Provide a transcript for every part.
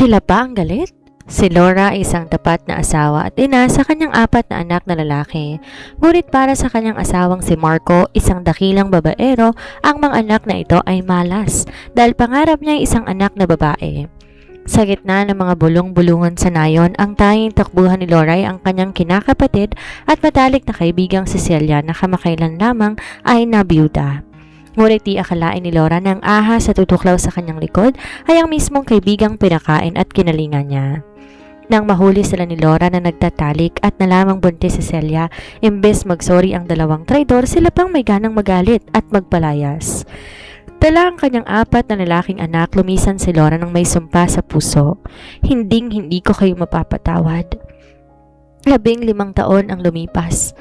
Sila pa ang galit? Si Laura ay isang tapat na asawa at ina sa kanyang 4 na anak na lalaki. Ngunit para sa kanyang asawang si Marco, isang dakilang babaero, ang mga anak na ito ay malas dahil pangarap niya ay isang anak na babae. Sa gitna ng mga bulong-bulungan sa nayon, ang tanging takbuhan ni Laura ay ang kanyang kinakapatid at matalik na kaibigang si Celia na kamakailan lamang ay nabiyuda. Ngunit di akalain ni Laura na ang ahas sa tutuklaw sa kanyang likod ay ang mismong kaibigang pinakain at kinalingan niya. Nang mahuli sila ni Laura na nagtatalik at nalamang buntis si Celia, imbes magsorry ang dalawang traidor, sila pang may ganang magalit at magpalayas. Dala ang kanyang 4 na lalaking anak, lumisan si Laura nang may sumpa sa puso. Hindi ko kayo mapapatawad. 15 taon ang lumipas.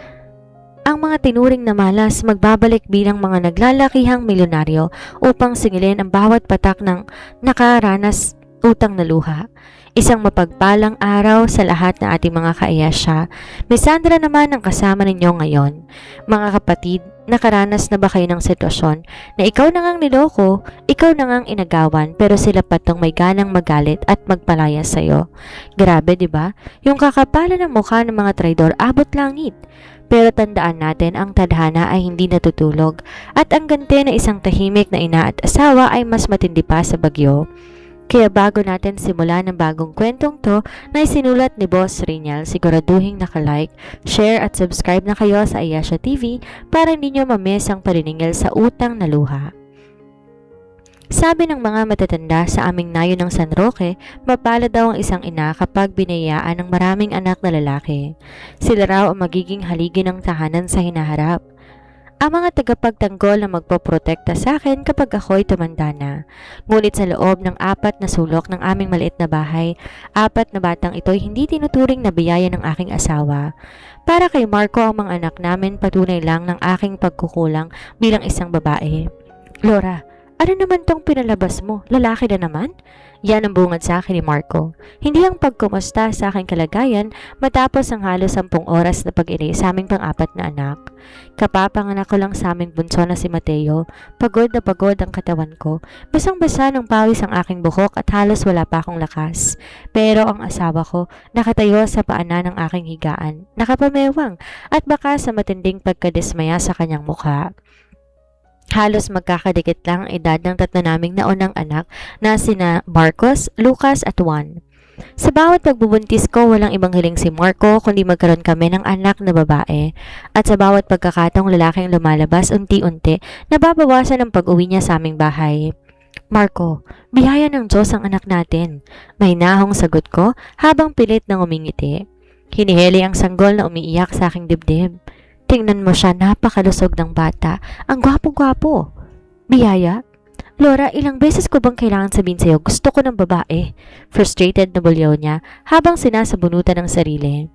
Ang mga tinuring na malas magbabalik bilang mga naglalakihang milyonaryo upang singilin ang bawat patak ng nakaranas utang na luha. Isang mapagpalang araw sa lahat ng ating mga kaiyasya. Miss Sandra naman ang kasama ninyo ngayon. Mga kapatid, nakaranas na ba kayo ng sitwasyon na ikaw na ngang niloko, ikaw na ngang inagawan, pero sila patong may ganang magalit at magpalaya sa'yo? Grabe, di ba? Yung kakapalan ng mukha ng mga traidor abot langit. Pero tandaan natin, ang tadhana ay hindi natutulog at ang ganti na isang tahimik na ina at asawa ay mas matindi pa sa bagyo. Kaya bago natin simulan ang bagong kwentong to na isinulat ni Boss Rinyal, siguraduhin nakalike, share at subscribe na kayo sa Ayasha TV para hindi nyo mamiss ang paniningil sa utang na luha. Sabi ng mga matatanda sa aming nayon ng San Roque, mapalad daw ang isang ina kapag binayaan ng maraming anak na lalaki. Sila raw ang magiging haligi ng tahanan sa hinaharap. Ang mga tagapagtanggol na magpoprotekta sa akin kapag ako'y tumanda na. Ngunit sa loob ng 4 na sulok ng aming maliit na bahay, 4 na batang ito'y hindi tinuturing na biyaya ng aking asawa. Para kay Marco, ang mga anak namin patunay lang ng aking pagkukulang bilang isang babae. Laura, ano naman tong pinalabas mo? Lalaki na naman? Yan ang bungad sa akin ni Marco. Hindi ang pagkumusta sa aking kalagayan matapos ang halos 10 oras na pag-inay sa aming pang-4 na anak. Kapapanganak ko lang sa aming bunso na si Mateo. Pagod na pagod ang katawan ko. Basang-basa ng pawis ang aking buhok at halos wala pa akong lakas. Pero ang asawa ko nakatayo sa paanan ng aking higaan, nakapamewang at baka sa matinding pagkadismaya sa kanyang mukha. Halos magkakadikit lang ang edad ng 3 naming naunang anak na sina Marcos, Lucas at Juan. Sa bawat pagbubuntis ko, walang ibang hiling si Marco kundi magkaroon kami ng anak na babae. At sa bawat pagkakataong lalaking lumalabas, unti-unti, nababawasan ang pag-uwi niya sa aming bahay. Marco, biyaya ng Diyos ang anak natin. May nahong sagot ko habang pilit nang umingiti. Hinihili ang sanggol na umiiyak sa aking dibdib. Tingnan mo siya, napakalusog ng bata. Ang gwapo-gwapo. Biyaya? Laura, ilang beses ko bang kailangan sabihin sa'yo, gusto ko ng babae? Frustrated na bulyaw niya habang sinasabunutan ng sarili.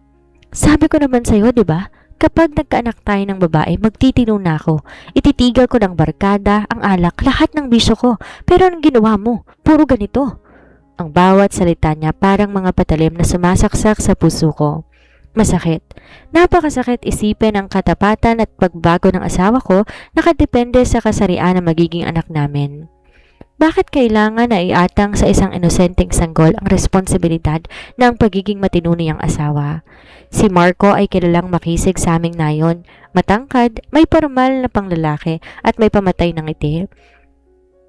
Sabi ko naman sa'yo, di ba? Kapag nagkaanak tayo ng babae, magtitino na ako. Ititigal ko ng barkada, ang alak, lahat ng bisyo ko. Pero anong ginawa mo? Puro ganito. Ang bawat salita niya parang mga patalim na sumasaksak sa puso ko. Masakit. Napakasakit isipin ang katapatan at pagbago ng asawa ko nakadepende sa kasarian ng magiging anak namin. Bakit kailangan na iatang sa isang inosenteng sanggol ang responsibilidad ng pagiging matino niyang asawa? Si Marco ay kilalang makisig sa aming nayon, matangkad, may formal na panglalaki at may pamatay ng ngiti.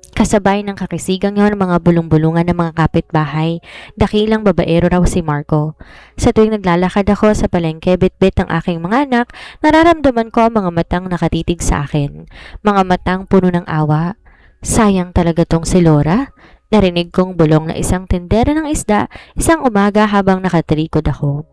Kasabay ng kakisigang yon mga bulong-bulungan ng mga kapitbahay, dakilang babaero raw si Marco. Sa tuwing naglalakad ako sa palengke bit-bit ng aking mga anak, nararamdaman ko ang mga matang nakatitig sa akin. Mga matang puno ng awa. Sayang talaga tong si Laura. Narinig kong bulong na isang tindera ng isda isang umaga habang nakatalikod ako.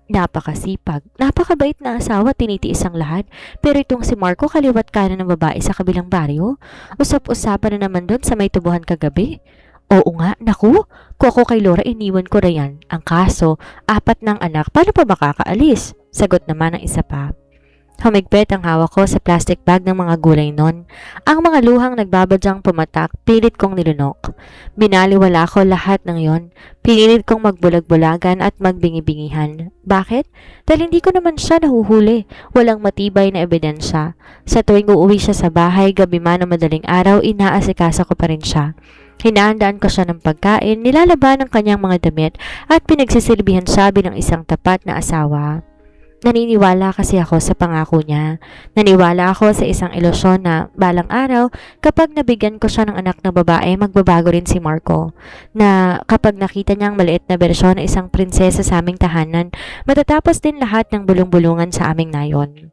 Napakasipag, napakabait na asawa, tinitiis ang lahat. Pero itong si Marco, kaliwat kanan ng babae sa kabilang baryo. Usap-usapan na naman doon sa may tubuhan kagabi. Oo nga, naku, kung ako kay Laura, iniwan ko na yan. Ang kaso, 4 ng anak, paano pa makakaalis? Sagot naman ng isa pa. Humigpit ang hawak ko sa plastic bag ng mga gulay nun. Ang mga luhang nagbabadyang pumatak, pilit kong nilunok. Binaliwala ko lahat ng yon. Pinilit kong magbulag-bulagan at magbingi-bingihan. Bakit? Dahil hindi ko naman siya nahuhuli. Walang matibay na ebidensya. Sa tuwing uuwi siya sa bahay, gabi man o madaling araw, inaasikaso ko pa rin siya. Hinahandaan ko siya ng pagkain, nilalaban ang kanyang mga damit at pinagsisilbihan siya bilang isang tapat na asawa. Naniniwala kasi ako sa pangako niya. Naniwala ako sa isang ilusyon na balang araw, kapag nabigyan ko siya ng anak na babae, magbabago rin si Marco. Na kapag nakita niyang maliit na bersyon ng isang prinsesa sa aming tahanan, matatapos din lahat ng bulong-bulungan sa aming nayon.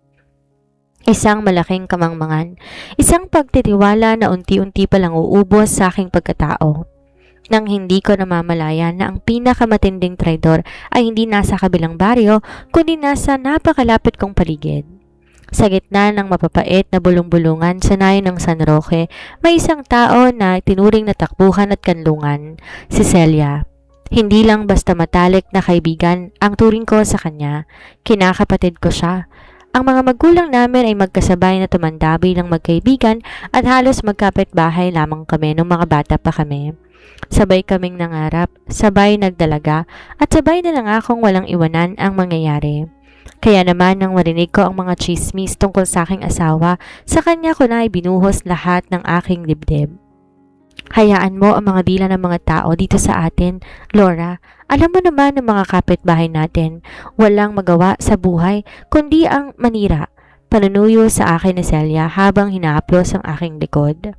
Isang malaking kamangmangan, isang pagtitiwala na unti-unti palang uubos sa aking pagkatao. Nang hindi ko namamalayan na ang pinakamatinding traidor ay hindi nasa kabilang baryo, kundi nasa napakalapit kong paligid. Sa gitna ng mapapait na bulong-bulungan sa nayon ng San Roque, may isang tao na tinuring na takbuhan at kanlungan, si Celia. Hindi lang basta matalik na kaibigan ang turing ko sa kanya, kinakapatid ko siya. Ang mga magulang namin ay magkasabay na tumanda bilang magkaibigan at halos magkapit-bahay lamang kami nung mga bata pa kami. Sabay kaming nangarap, sabay nagdalaga, at sabay na nangakong walang iwanan ang mangyayari. Kaya naman nang marinig ko ang mga chismis tungkol sa aking asawa, sa kanya ko na ibinuhos lahat ng aking dibdib. Hayaan mo ang mga dila ng mga tao dito sa atin, Laura. Alam mo naman ng mga kapitbahay natin, walang magawa sa buhay kundi ang manira. Panunuyo sa akin ni Celia habang hinahaplos ang aking likod.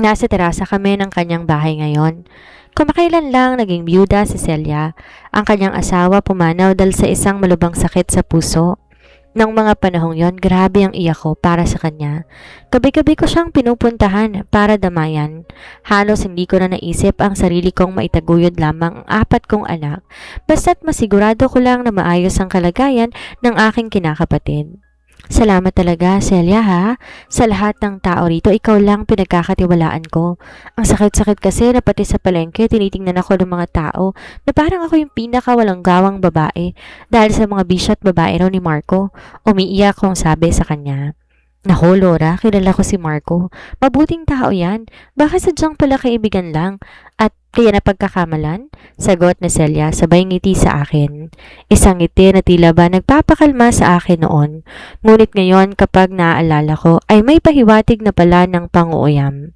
Nasa terasa kami ng kanyang bahay ngayon. Kumakailan lang naging byuda si Celia. Ang kanyang asawa pumanaw dahil sa isang malubhang sakit sa puso. Nang mga panahong yon, grabe ang iyak ko para sa kanya. Gabi-gabi ko siyang pinupuntahan para damayan. Halos hindi ko na naisip ang sarili kong maitaguyod lamang ang 4 kong anak, basta't masigurado ko lang na maayos ang kalagayan ng aking kinakapatid. Salamat talaga, Celia ha. Sa lahat ng tao rito, ikaw lang pinagkakatiwalaan ko. Ang sakit-sakit kasi na pati sa palengke, tinitingnan ako ng mga tao na parang ako yung pinakawalang gawang babae dahil sa mga bisyo at babae raw ni Marco. Umiiyak kong sabi sa kanya. Naku, Laura, kilala ko si Marco. Mabuting tao yan. Baka sadyang pala kaibigan lang at kaya napagkakamalan? Sagot ni Celia sabay ngiti sa akin. Isang ngiti na tila ba nagpapakalma sa akin noon. Ngunit ngayon kapag naaalala ko ay may pahiwatig na pala ng panguuyam.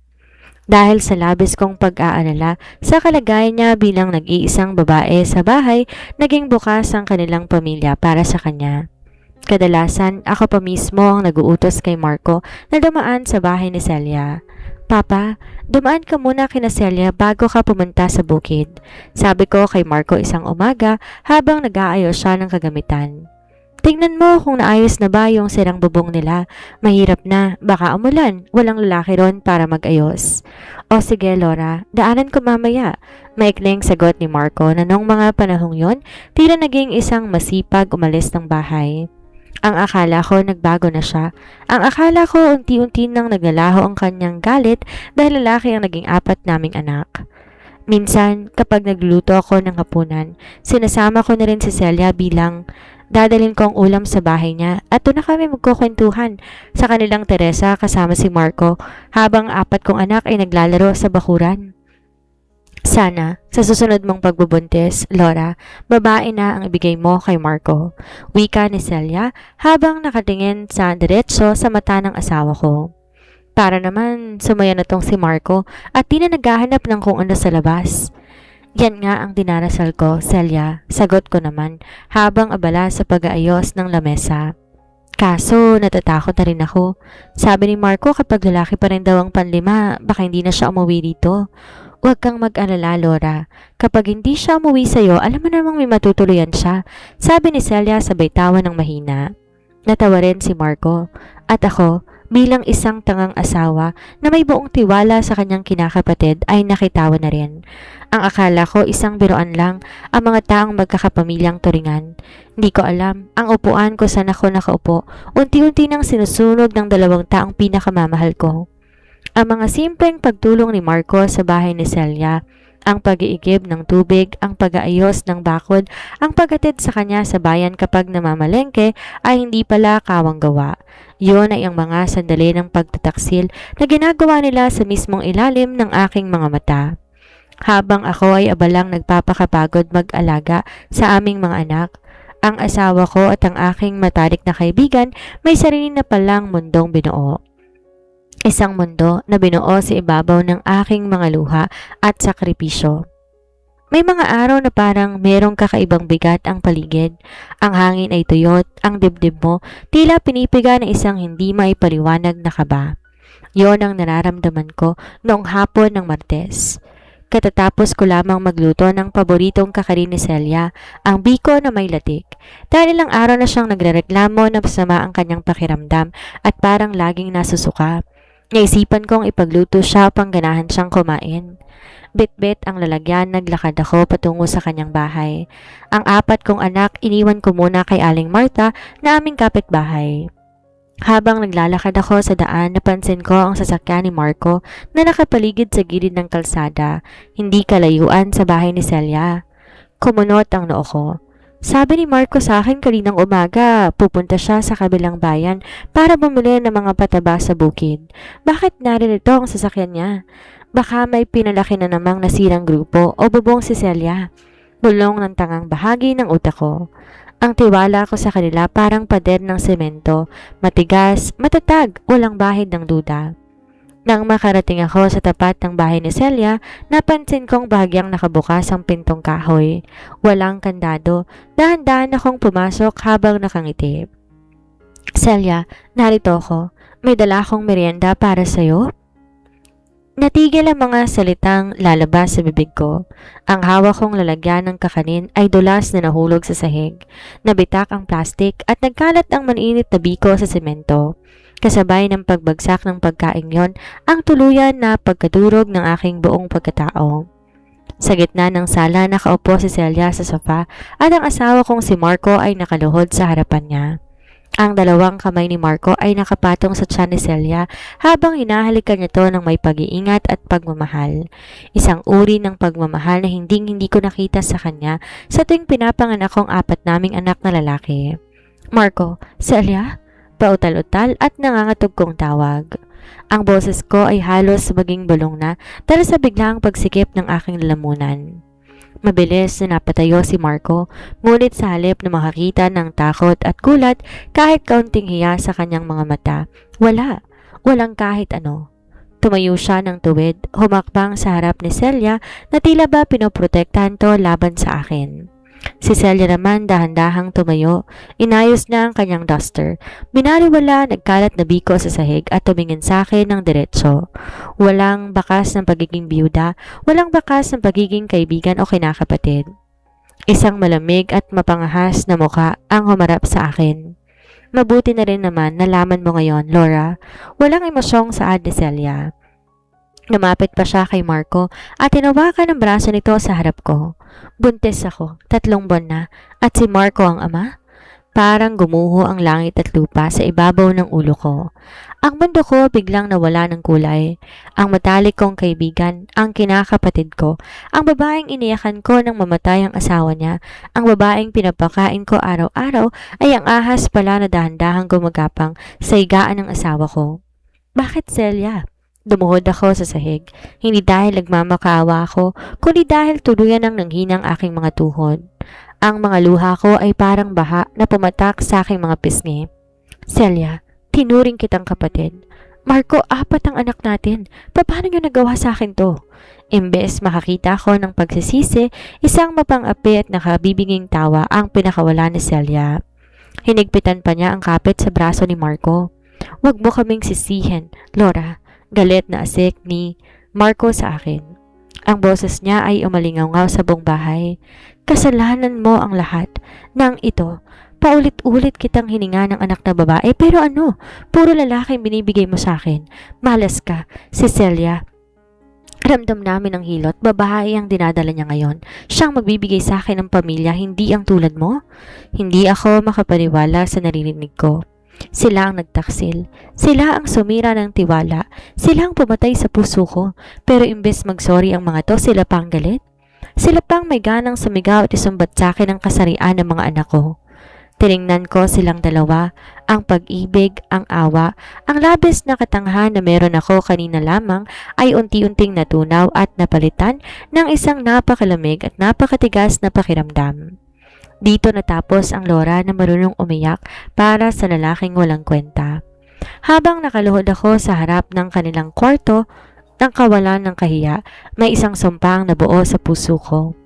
Dahil sa labis kong pag-aalala sa kalagayan niya bilang nag-iisang babae sa bahay, naging bukas ang kanilang pamilya para sa kanya. Kadalasan, ako pa mismo ang naguutos kay Marco na dumaan sa bahay ni Celia. Papa, dumaan ka muna kina Celia bago ka pumunta sa bukid. Sabi ko kay Marco isang umaga habang nag-aayos siya ng kagamitan. Tingnan mo kung naayos na ba yung sirang bubong nila. Mahirap na, baka umulan, walang lalaki ron para mag-ayos. O sige Laura, daanan ko mamaya. Maikling sagot ni Marco na nung mga panahong yon, tila naging isang masipag umalis ng bahay. Ang akala ko nagbago na siya. Ang akala ko unti-unti nang naglalaho ang kanyang galit dahil lalaki ang naging 4 naming anak. Minsan, kapag nagluluto ako ng hapunan, sinasama ko na rin si Celia bilang dadalhin ko ang ulam sa bahay niya at doon na kami magkukwentuhan sa kanilang teresa kasama si Marco habang 4 kong anak ay naglalaro sa bakuran. Sana, sa susunod mong pagbubuntis, Laura, babae na ang ibigay mo kay Marco. Wika ni Celia habang nakatingin sa diretso sa mata ng asawa ko. Para naman, sumaya na tong si Marco at di na naghahanap ng kung ano sa labas. Yan nga ang dinarasal ko, Celia, sagot ko naman habang abala sa pag-aayos ng lamesa. Kaso, natatakot na rin ako. Sabi ni Marco kapag lalaki pa rin daw ang panlima, baka hindi na siya umuwi dito. Huwag kang mag-alala, Laura. Kapag hindi siya umuwi sa'yo, alam mo namang may matutuluyan siya. Sabi ni Celia sabay tawa ng mahina. Natawa rin si Marco. At ako, bilang isang tangang asawa na may buong tiwala sa kanyang kinakapatid ay nakitawa na rin. Ang akala ko isang biruan lang ang mga taong magkakapamilyang turingan. Hindi ko alam, ang upuan ko saan ako nakaupo, unti-unti nang sinusunog ng 2 taong pinakamamahal ko. Ang mga simpleng pagtulong ni Marco sa bahay ni Celia, ang pag-iigib ng tubig, ang pag-aayos ng bakod, ang paghatid sa kanya sa bayan kapag namamalengke ay hindi pala kawang gawa. Yun ay ang mga sandali ng pagtataksil na ginagawa nila sa mismong ilalim ng aking mga mata. Habang ako ay abalang nagpapakapagod mag-alaga sa aming mga anak, ang asawa ko at ang aking matalik na kaibigan may sarili na palang mundong binuo. Isang mundo na binuo sa ibabaw ng aking mga luha at sakripisyo. May mga araw na parang merong kakaibang bigat ang paligid. Ang hangin ay tuyot, ang dibdib mo tila pinipiga ng isang hindi maipaliwanag na kaba. Yon ang nararamdaman ko noong hapon ng Martes. Katatapos ko lamang magluto ng paboritong kakarin ni Celia, ang biko na may latik. Dahil ilang araw na siyang nagrereklamo na masama ang kanyang pakiramdam at parang laging nasusuka. Naisipan kong ipagluto siya upang ganahan siyang kumain. Bit-bit ang lalagyan, naglakad ako patungo sa kanyang bahay. Ang 4 kong anak iniwan ko muna kay Aling Martha na aming kapitbahay. Habang naglalakad ako sa daan, napansin ko ang sasakyan ni Marco na nakapaligid sa gilid ng kalsada, hindi kalayuan sa bahay ni Celia. Kumunot ang noo ko. Sabi ni Marco sa akin kaninang umaga, pupunta siya sa kabilang bayan para bumili ng mga pataba sa bukid. Bakit naririto ang sasakyan niya? Baka may pinalaki na namang nasirang grupo o bubong si Celia. Bulong ng tangang bahagi ng utak ko. Ang tiwala ko sa kanila parang pader ng semento, matigas, matatag, walang bahid ng duda. Nang makarating ako sa tapat ng bahay ni Celia, napansin kong bahagyang nakabukas ang pintong kahoy. Walang kandado, dahan-dahan akong pumasok habang nakangiti. Celia, narito ako. May dala akong merienda para sa'yo. Natigil ang mga salitang lalabas sa bibig ko. Ang hawak kong lalagyan ng kakanin ay dulas na nahulog sa sahig. Nabitak ang plastik at nagkalat ang maninit na biko sa semento. Kasabay ng pagbagsak ng pagkain yon, ang tuluyan na pagkadurog ng aking buong pagkatao. Sa gitna ng sala nakaupo si Celia sa sofa at ang asawa kong si Marco ay nakaluhod sa harapan niya. Ang dalawang kamay ni Marco ay nakapatong sa tiyan ni Celia habang hinahalikan niya to ng may pag-iingat at pagmamahal. Isang uri ng pagmamahal na hindi ko nakita sa kanya sa tuwing pinapanganak kong 4 naming anak na lalaki. Marco, Celia? Pautal-utal at nangangatog kong tawag. Ang boses ko ay halos maging bulong na dahil sa biglang pagsikip ng aking lalamunan. Mabilis na napatayo si Marco, ngunit sa halip na makakita ng takot at gulat kahit kaunting hiya sa kanyang mga mata, walang kahit ano. Tumayo siya ng tuwid, humakbang sa harap ni Celia na tila ba pinoprotektahan to laban sa akin. Si Celia naman dahan-dahang tumayo, inayos na ang kanyang duster, binaliwala nagkalat na biko sa sahig at tumingin sa akin ng diretso. Walang bakas ng pagiging biyuda, walang bakas ng pagiging kaibigan o kinakapatid. Isang malamig at mapangahas na muka ang humarap sa akin. Mabuti na rin naman nalaman mo ngayon, Laura. Walang emosyong saad ni Celia. Lumapit pa siya kay Marco at tinawakan ang braso nito sa harap ko. Buntis ako, 3 buwan na, at si Marco ang ama? Parang gumuho ang langit at lupa sa ibabaw ng ulo ko. Ang mundo ko biglang nawala ng kulay. Ang matalik kong kaibigan, ang kinakapatid ko, ang babaeng iniyakan ko nang mamatay ang asawa niya, ang babaeng pinapakain ko araw-araw ay ang ahas pala na dahan-dahang gumagapang sa higaan ng asawa ko. Bakit Celia? Dumuhod ako sa sahig, hindi dahil nagmamakaawa ako, kundi dahil tuluyan ang nanghinang aking mga tuhod. Ang mga luha ko ay parang baha na pumatak sa aking mga pisngi. Celia, tinuring kitang kapatid. Marco, 4 ang anak natin. Paano niyo nagawa sa akin to? Imbes makakita ko ng pagsisisi, isang mapang-api at nakabibinging tawa ang pinakawala ni Celia. Hinigpitan pa niya ang kapit sa braso ni Marco. Huwag mo kaming sisihin, Laura. Galit na asik ni Marco sa akin. Ang boses niya ay umalingaw sa buong bahay. Kasalanan mo ang lahat ng ito. Paulit-ulit kitang hininga ng anak na babae pero ano? Puro lalaking binibigay mo sa akin. Malas ka, si Celia. Ramdam namin ang hilot, babae ang dinadala niya ngayon. Siyang magbibigay sa akin ng pamilya, hindi ang tulad mo? Hindi ako makapaniwala sa naririnig ko. Sila ang nagtaksil. Sila ang sumira ng tiwala. Sila ang pumatay sa puso ko. Pero imbes magsorry ang mga to, sila pang galit. Sila pang may ganang sumigaw at isumbat sa akin ang kasarian ng mga anak ko. Tiningnan ko silang dalawa, ang pag-ibig, ang awa, ang labis na katanghan na meron ako kanina lamang ay unti-unting natunaw at napalitan ng isang napakalamig at napakatigas na pakiramdam. Dito natapos ang Laura na marunong umiyak para sa lalaking walang kwenta. Habang nakaluhod ako sa harap ng kanilang kwarto, nang kawalan ng kahiya, may isang sumpang na buo sa puso ko.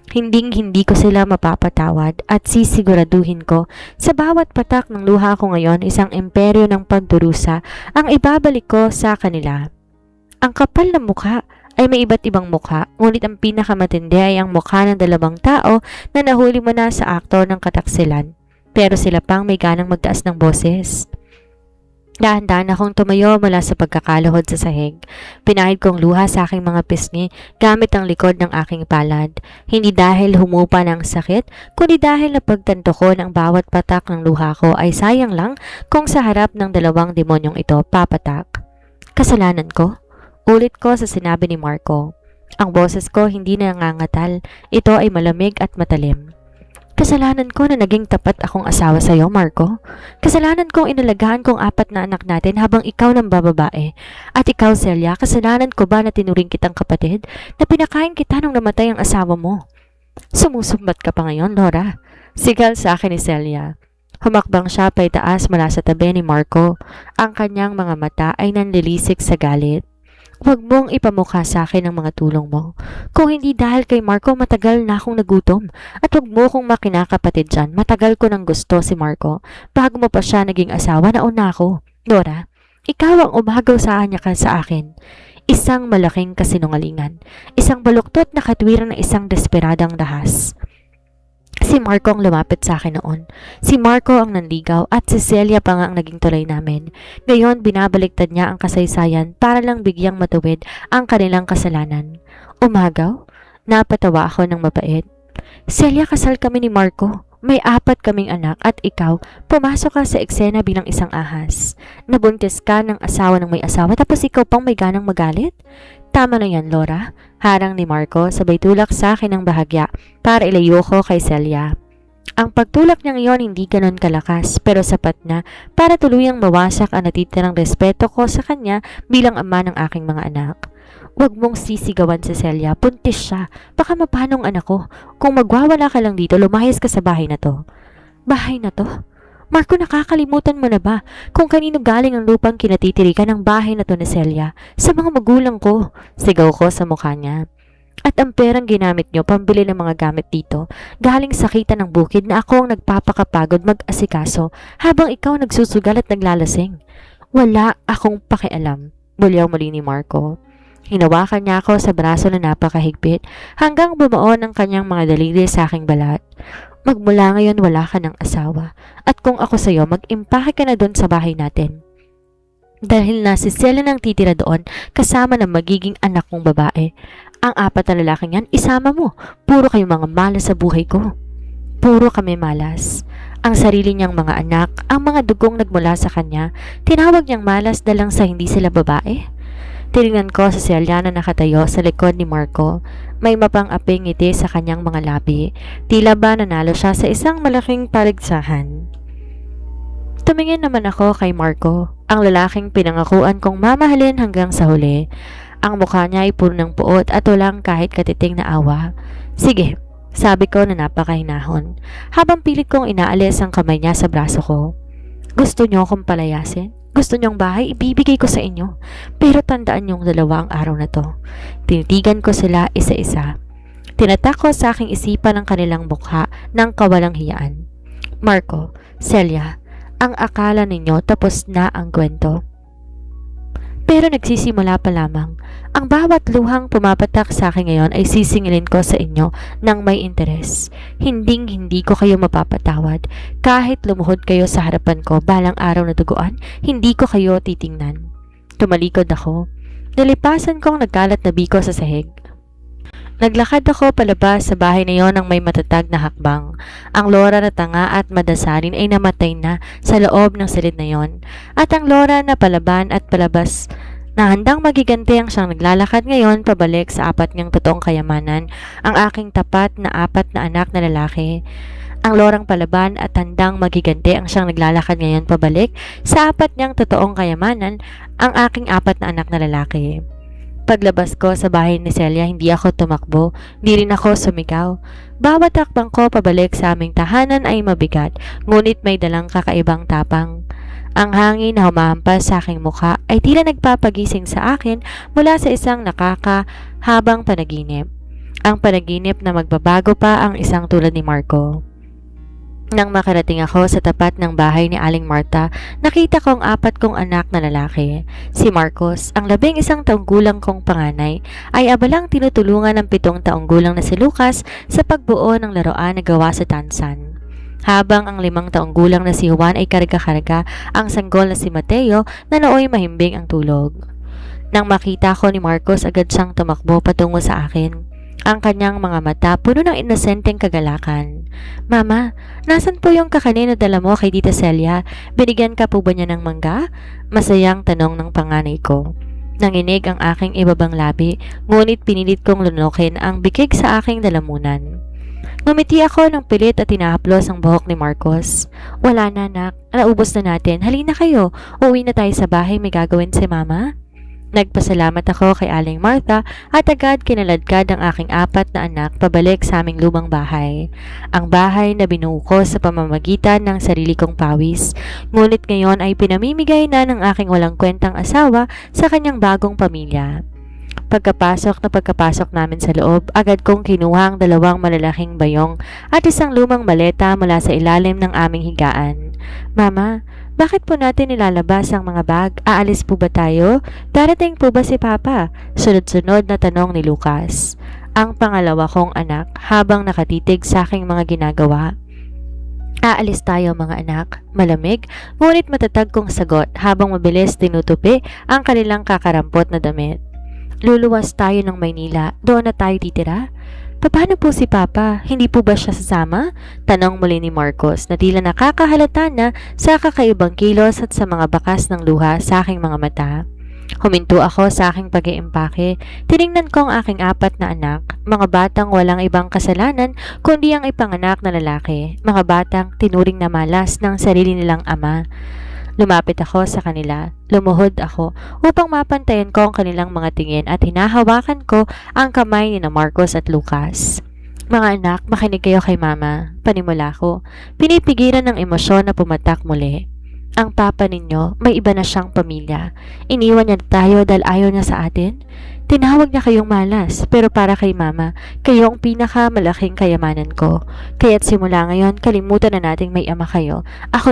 Hindi ko sila mapapatawad at sisiguraduhin ko sa bawat patak ng luha ko ngayon isang imperyo ng pagdurusa ang ibabalik ko sa kanila. Ang kapal ng mukha ay may iba't ibang mukha, ngunit ang pinakamatindi ay ang mukha ng dalawang tao na nahuli mo na sa aktor ng kataksilan. Pero sila pang may ganang magtaas ng boses. Dahan-dahan akong tumayo mula sa pagkakaluhod sa sahig. Pinahid kong luha sa aking mga pisngi gamit ang likod ng aking palad. Hindi dahil humupa ng sakit, kundi dahil napagtanto ko ng bawat patak ng luha ko ay sayang lang kung sa harap ng dalawang demonyong ito papatak. Kasalanan ko? Ulit ko sa sinabi ni Marco. Ang boses ko hindi nangangatal. Ito ay malamig at matalim. Kasalanan ko na naging tapat akong asawa sa iyo, Marco. Kasalanan kong inalagaan kong 4 na anak natin habang ikaw nang bababae. At ikaw, Celia, kasalanan ko ba na tinuring kitang kapatid, na pinakain kita nung namatay ang asawa mo? Sumusumbat ka pa ngayon, Laura. Sigal sa akin ni Celia. Humakbang siya paitaas mula sa tabi ni Marco. Ang kanyang mga mata ay nanlilisik sa galit. Huwag mong ipamukha sa akin ang mga tulong mo. Kung hindi dahil kay Marco, matagal na akong nagutom. At huwag mo kong makinakapatid dyan. Matagal ko nang gusto si Marco. Bago mo pa siya naging asawa, nauna ako. Dora, ikaw ang umagaw sa kanya ka sa akin. Isang malaking kasinungalingan. Isang baluktot na katwiran ng isang desperadang dahas. Si Marco ang lumapit sa akin noon. Si Marco ang nanligaw at si Celia pa nga ang naging tulay namin. Ngayon, binabaliktad niya ang kasaysayan para lang bigyang matuwid ang kanilang kasalanan. Umagaw? Napatawa ako ng mabait. Celia, kasal kami ni Marco. May 4 kaming anak at ikaw, pumasok ka sa eksena bilang isang ahas. Nabuntis ka ng asawa ng may asawa tapos ikaw pang may ganang magalit? Tama na yan, Laura. Harang ni Marco, sabay tulak sa akin ng bahagya para ilayo ko kay Celia. Ang pagtulak niyang iyon hindi ganon kalakas pero sapat na para tuluyang mawasak ang natitirang respeto ko sa kanya bilang ama ng aking mga anak. Huwag mong sisigawan si Celia, puntis siya. Baka mapanong anak ko. Kung magwawala ka lang dito, lumayas ka sa bahay na to. Bahay na to? Marco, nakakalimutan mo na ba kung kanino galing ang lupang kinatitirikan ng bahay na to ni Celia? Sa mga magulang ko. Sigaw ko sa mukha niya. At ang perang ginamit nyo pambili ng mga gamit dito, galing sa kita ng bukid na ako ang nagpapakapagod mag-asikaso habang ikaw nagsusugal at naglalasing. Wala akong pakialam, bulyaw muli ni Marco. Hinawakan niya ako sa braso na napakahigpit hanggang bumuo ng kanyang mga daliri sa aking balat. Magmula ngayon wala ka ng asawa at kung ako sa'yo mag-impake ka na doon sa bahay natin. Dahil na si Celia nang titira doon kasama ng magiging anak kong babae. Ang 4 na lalaking yan, isama mo. Puro kayo mga malas sa buhay ko. Puro kami malas. Ang sarili niyang mga anak, ang mga dugong nagmula sa kanya, tinawag niyang malas dalang sa hindi sila babae. Tinignan ko sa Celia na nakatayo sa likod ni Marco. May mapang-aping ngiti sa kanyang mga labi. Tila ba nanalo siya sa isang malaking paligsahan. Tumingin naman ako kay Marco, ang lalaking pinangakuan kong mamahalin hanggang sa huli. Ang mukha niya ay puro ng puot at walang kahit katiting na awa. Sige, sabi ko na napakahinahon, habang pilit kong inaalis ang kamay niya sa braso ko. Gusto niyo akong palayasin? Gusto niyong bahay? Ibibigay ko sa inyo. Pero tandaan niyong 2 ang araw na to. Tinitigan ko sila isa-isa. Tinatak ko sa aking isipan ang kanilang mukha ng kawalang hiyaan. Marco, Celia, ang akala ninyo tapos na ang kwento. Pero nagsisimula pa lamang. Ang bawat luhang pumapatak sa akin ngayon ay sisingilin ko sa inyo ng may interes. Hindi ko kayo mapapatawad. Kahit lumuhod kayo sa harapan ko balang araw na duguan, hindi ko kayo titingnan. Tumalikod ako. Nalipasan kong nagkalat na biko sa sahig. Naglakad ako palabas sa bahay na yon ng may matatag na hakbang. Ang Laura na tanga at madasalin ay namatay na sa loob ng silid na yon. At ang Laura na palaban at palabas na handang magiganti ang siyang naglalakad ngayon pabalik sa 4 niyang totoong kayamanan, ang aking tapat na 4 na anak na lalaki. Ang Lorang palaban at handang magiganti ang siyang naglalakad ngayon pabalik sa 4 niyang totoong kayamanan, ang aking 4 na anak na lalaki. Paglabas ko sa bahay ni Celia, hindi ako tumakbo, hindi rin ako sumigaw. Bawat takbang ko pabalik sa aming tahanan ay mabigat, ngunit may dalang kakaibang tapang. Ang hangin na humahampas sa aking mukha ay tila nagpapagising sa akin mula sa isang nakakahabang panaginip. Ang panaginip na magbabago pa ang isang tulad ni Marco. Nang makarating ako sa tapat ng bahay ni Aling Marta, nakita ko ang 4 kong anak na lalaki. Si Marcos, ang 11 taong gulang kong panganay, ay abalang tinutulungan ng 7 taong gulang na si Lucas sa pagbuo ng laruan na gawa sa tansan. Habang ang 5 taong gulang na si Juan ay karga-karga ang sanggol na si Mateo na nooy mahimbing ang tulog. Nang makita ko ni Marcos, agad siyang tumakbo patungo sa akin. Ang kanyang mga mata puno ng inosenteng kagalakan. "Mama, nasan po yung kakanin na dala mo kay Tita Celia? Binigyan ka po ba niya ng mangga?" Masayang tanong ng panganay ko. Nanginig ang aking ibabang labi, ngunit pinilit kong lunukin ang bikig sa aking lalamunan. Ngumiti ako ng pilit at tinahaplos ang buhok ni Marcos. "Wala na, anak. Naubos na natin. Halina kayo. Uwi na tayo sa bahay. May gagawin si Mama." Nagpasalamat ako kay Aling Martha at agad kinaladkad ang aking 4 na anak pabalik sa aming lumang bahay. Ang bahay na binuo ko sa pamamagitan ng sarili kong pawis. Ngunit ngayon ay pinamimigay na ng aking walang kwentang asawa sa kanyang bagong pamilya. Pagkapasok namin sa loob, agad kong kinuha ang 2 malalaking bayong at isang lumang maleta mula sa ilalim ng aming higaan. "Mama, bakit po natin nilalabas ang mga bag? Aalis po ba tayo? Darating po ba si Papa?" Sunod-sunod na tanong ni Lucas, ang pangalawa kong anak, habang nakatitig sa aking mga ginagawa. "Aalis tayo mga anak." Malamig, ngunit matatag kong sagot habang mabilis tinutupi ang kanilang kakarampot na damit. "Luluwas tayo ng Maynila. Doon na tayo titira." "Paano po si Papa? Hindi po ba siya sasama?" Tanong muli ni Marcos na tila nakakahalata na sa kakaibang kilos at sa mga bakas ng luha sa aking mga mata. Huminto ako sa aking pag-iimpake. Tiningnan ko ang aking 4 na anak, mga batang walang ibang kasalanan kundi ang ipanganak na lalaki, mga batang tinuring na malas ng sarili nilang ama. Lumapit ako sa kanila, lumuhod ako upang mapantayan ko ang kanilang mga tingin at hinahawakan ko ang kamay ni Marcos at Lucas. "Mga anak, makinig kayo kay Mama," panimula ko, pinipigilan ng emosyon na pumatak muli. "Ang papa ninyo, may iba na siyang pamilya. Iniwan niya tayo dahil ayaw niya sa atin. Tinawag niya kayong malas, pero para kay Mama, kayo ang pinakamalaking kayamanan ko. Kaya't simula ngayon, kalimutan na nating may ama kayo. Ako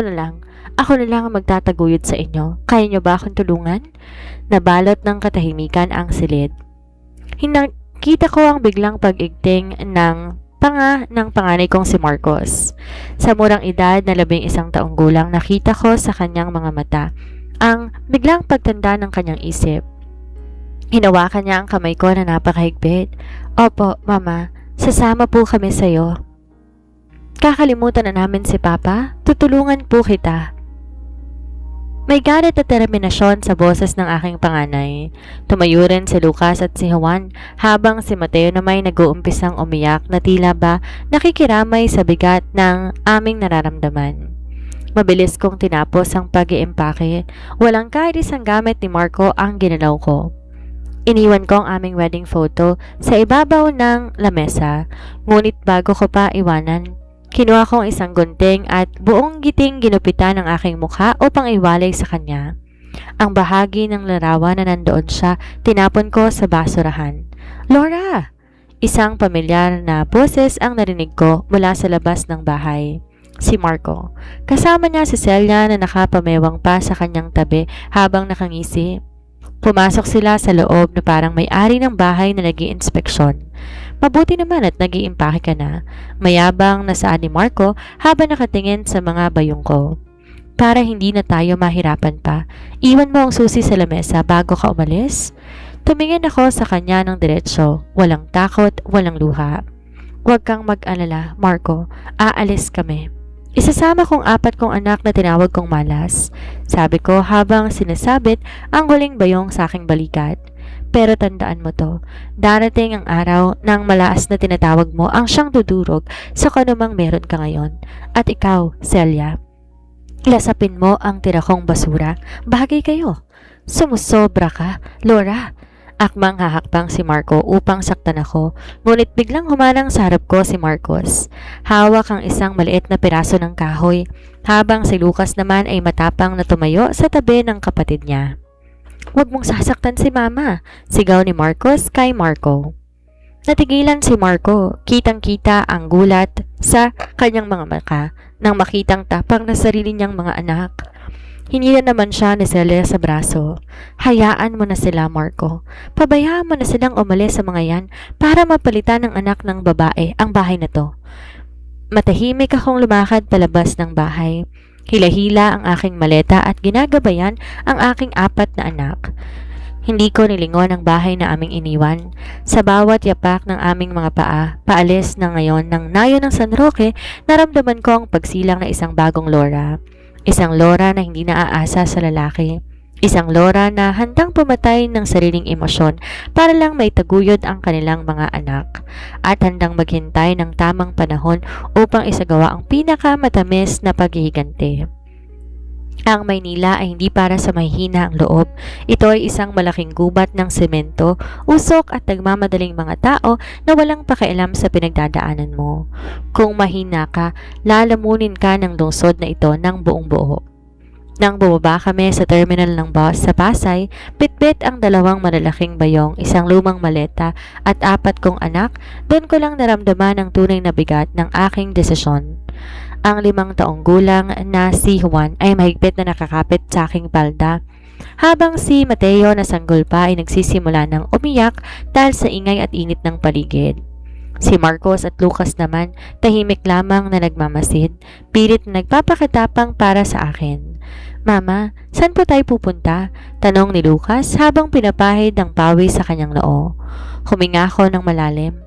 na lang ang magtataguyod sa inyo. Kaya niyo ba akong tulungan?" Nabalot ng katahimikan ang silid. Kita ko ang biglang pag-igting ng panganay kong si Marcos. Sa murang edad na 11 taong gulang, nakita ko sa kanyang mga mata ang biglang pagtanda ng kanyang isip. Hinawakan niya ang kamay ko na napakahigpit. "Opo, Mama, sasama po kami sa'yo. Kakalimutan na namin si Papa. Tutulungan po kita." May galit at determinasyon sa boses ng aking panganay. Tumayo rin si Lucas at si Juan, habang si Mateo na may nag-uumpisang umiyak na tila ba nakikiramay sa bigat ng aming nararamdaman. Mabilis kong tinapos ang pag-iimpake. Walang kahit isang gamit ni Marco ang ginalaw ko. Iniwan ko ang aming wedding photo sa ibabaw ng lamesa, ngunit bago ko pa iwanan, kinuha kong isang gunting at buong giting ginupitan ng aking mukha upang iwalay sa kanya. Ang bahagi ng larawan na nandoon siya, tinapon ko sa basurahan. "Laura!" Isang pamilyar na boses ang narinig ko mula sa labas ng bahay. Si Marco. Kasama niya si Celia na nakapamewang pa sa kanyang tabi habang nakangisi. Pumasok sila sa loob na parang may-ari ng bahay na nag-iinspeksyon. "Mabuti naman at nag-iimpake ka na." Mayabang na saan ni Marco habang nakatingin sa mga bayong ko. "Para hindi na tayo mahirapan pa, iwan mo ang susi sa lamesa bago ka umalis." Tumingin ako sa kanya ng diretsyo, walang takot, walang luha. "Huwag kang mag-alala, Marco. Aalis kami." Isasama kong 4 kong anak na tinawag kong malas, sabi ko habang sinasabit ang huling bayong sa aking balikat. "Pero tandaan mo to, darating ang araw ng malaas na tinatawag mo ang siyang dudurog sa kanumang meron ka ngayon. At ikaw, Celia, lasapin mo ang tira kong basura. Bagay kayo." "Sumusobra ka, Laura. Akmang hahakbang si Marco upang saktan ako, ngunit biglang humarang sa harap ko si Marcos. Hawak ang isang maliit na piraso ng kahoy, habang si Lucas naman ay matapang na tumayo sa tabi ng kapatid niya. "Huwag mong sasaktan si Mama," sigaw ni Marcos kay Marco. Natigilan si Marco, kitang-kita ang gulat sa kanyang mga mata nang makitang tapang na sarili niyang mga anak. Hinila naman siya ni Celia sa braso. "Hayaan mo na sila, Marco. Pabayaan mo na silang umalis sa mga yan para mapalitan ng anak ng babae ang bahay na to." Matahimik akong lumakad palabas ng bahay. Hila-hila ang aking maleta at ginagabayan ang aking 4 na anak. Hindi ko nilingon ang bahay na aming iniwan. Sa bawat yapak ng aming mga paa, paalis na ngayon ng nayo ng San Roque, naramdaman ko ang pagsilang na isang bagong Laura. Isang Laura na hindi naaasa sa lalaki. Isang Laura na handang pumatay ng sariling emosyon para lang may taguyod ang kanilang mga anak. At handang maghintay ng tamang panahon upang isagawa ang pinakamatamis na paghihiganti. Ang Maynila ay hindi para sa mahihina ang loob. Ito ay isang malaking gubat ng semento, usok at nagmamadaling mga tao na walang pakialam sa pinagdadaanan mo. Kung mahina ka, lalamunin ka ng lungsod na ito ng buong buo. Nang bumaba kami sa terminal ng bus sa Pasay, bitbit ang 2 malalaking bayong, isang lumang maleta at 4 kong anak, doon ko lang naramdaman ang tunay na bigat ng aking desisyon. Ang 5 taong gulang na si Juan ay mahigpit na nakakapit sa aking palda, habang si Mateo na sanggol pa ay nagsisimula ng umiyak dahil sa ingay at init ng paligid. Si Marcos at Lucas naman tahimik lamang na nagmamasid, pilit na nagpapakatapang para sa akin. "Mama, saan po tayo pupunta?" tanong ni Lucas habang pinapahid ng pawis sa kanyang noo. Huminga ako ng malalim.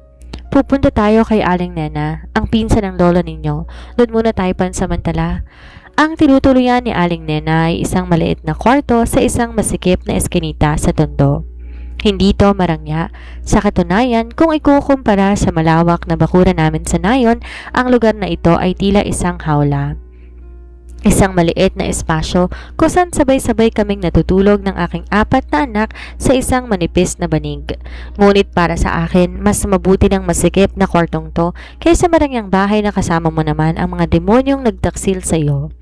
"Pupunta tayo kay Aling Nena, ang pinsan ng lolo ninyo. Doon muna tayo pansamantala." Ang tinutuluyan ni Aling Nena ay isang maliit na kwarto sa isang masikip na eskinita sa Tondo. Hindi to marangya. Sa katunayan, kung ikukumpara sa malawak na bakuran namin sa Nayon, ang lugar na ito ay tila isang hawla. Isang maliit na espasyo kung saan sabay-sabay kaming natutulog ng aking 4 na anak sa isang manipis na banig. Ngunit para sa akin, mas mabuti ng masikip na kwartong to kaysa marangyang bahay na kasama mo naman ang mga demonyong nagtaksil sa iyo.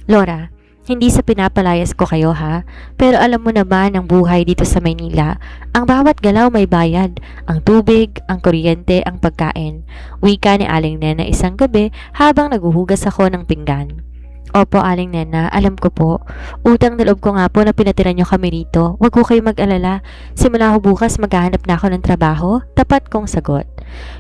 "Laura, hindi sa pinapalayas ko kayo ha, pero alam mo naman ang buhay dito sa Maynila. Ang bawat galaw may bayad, ang tubig, ang kuryente, ang pagkain." Wika ni Aling Nena isang gabi habang naguhugas ako ng pinggan. "Opo, Aling Nena, alam ko po. Utang na loob ko nga po na pinatira niyo kami rito. Huwag ko kayo mag-alala. Simula ho bukas maghahanap na ako ng trabaho." Tapat kong sagot.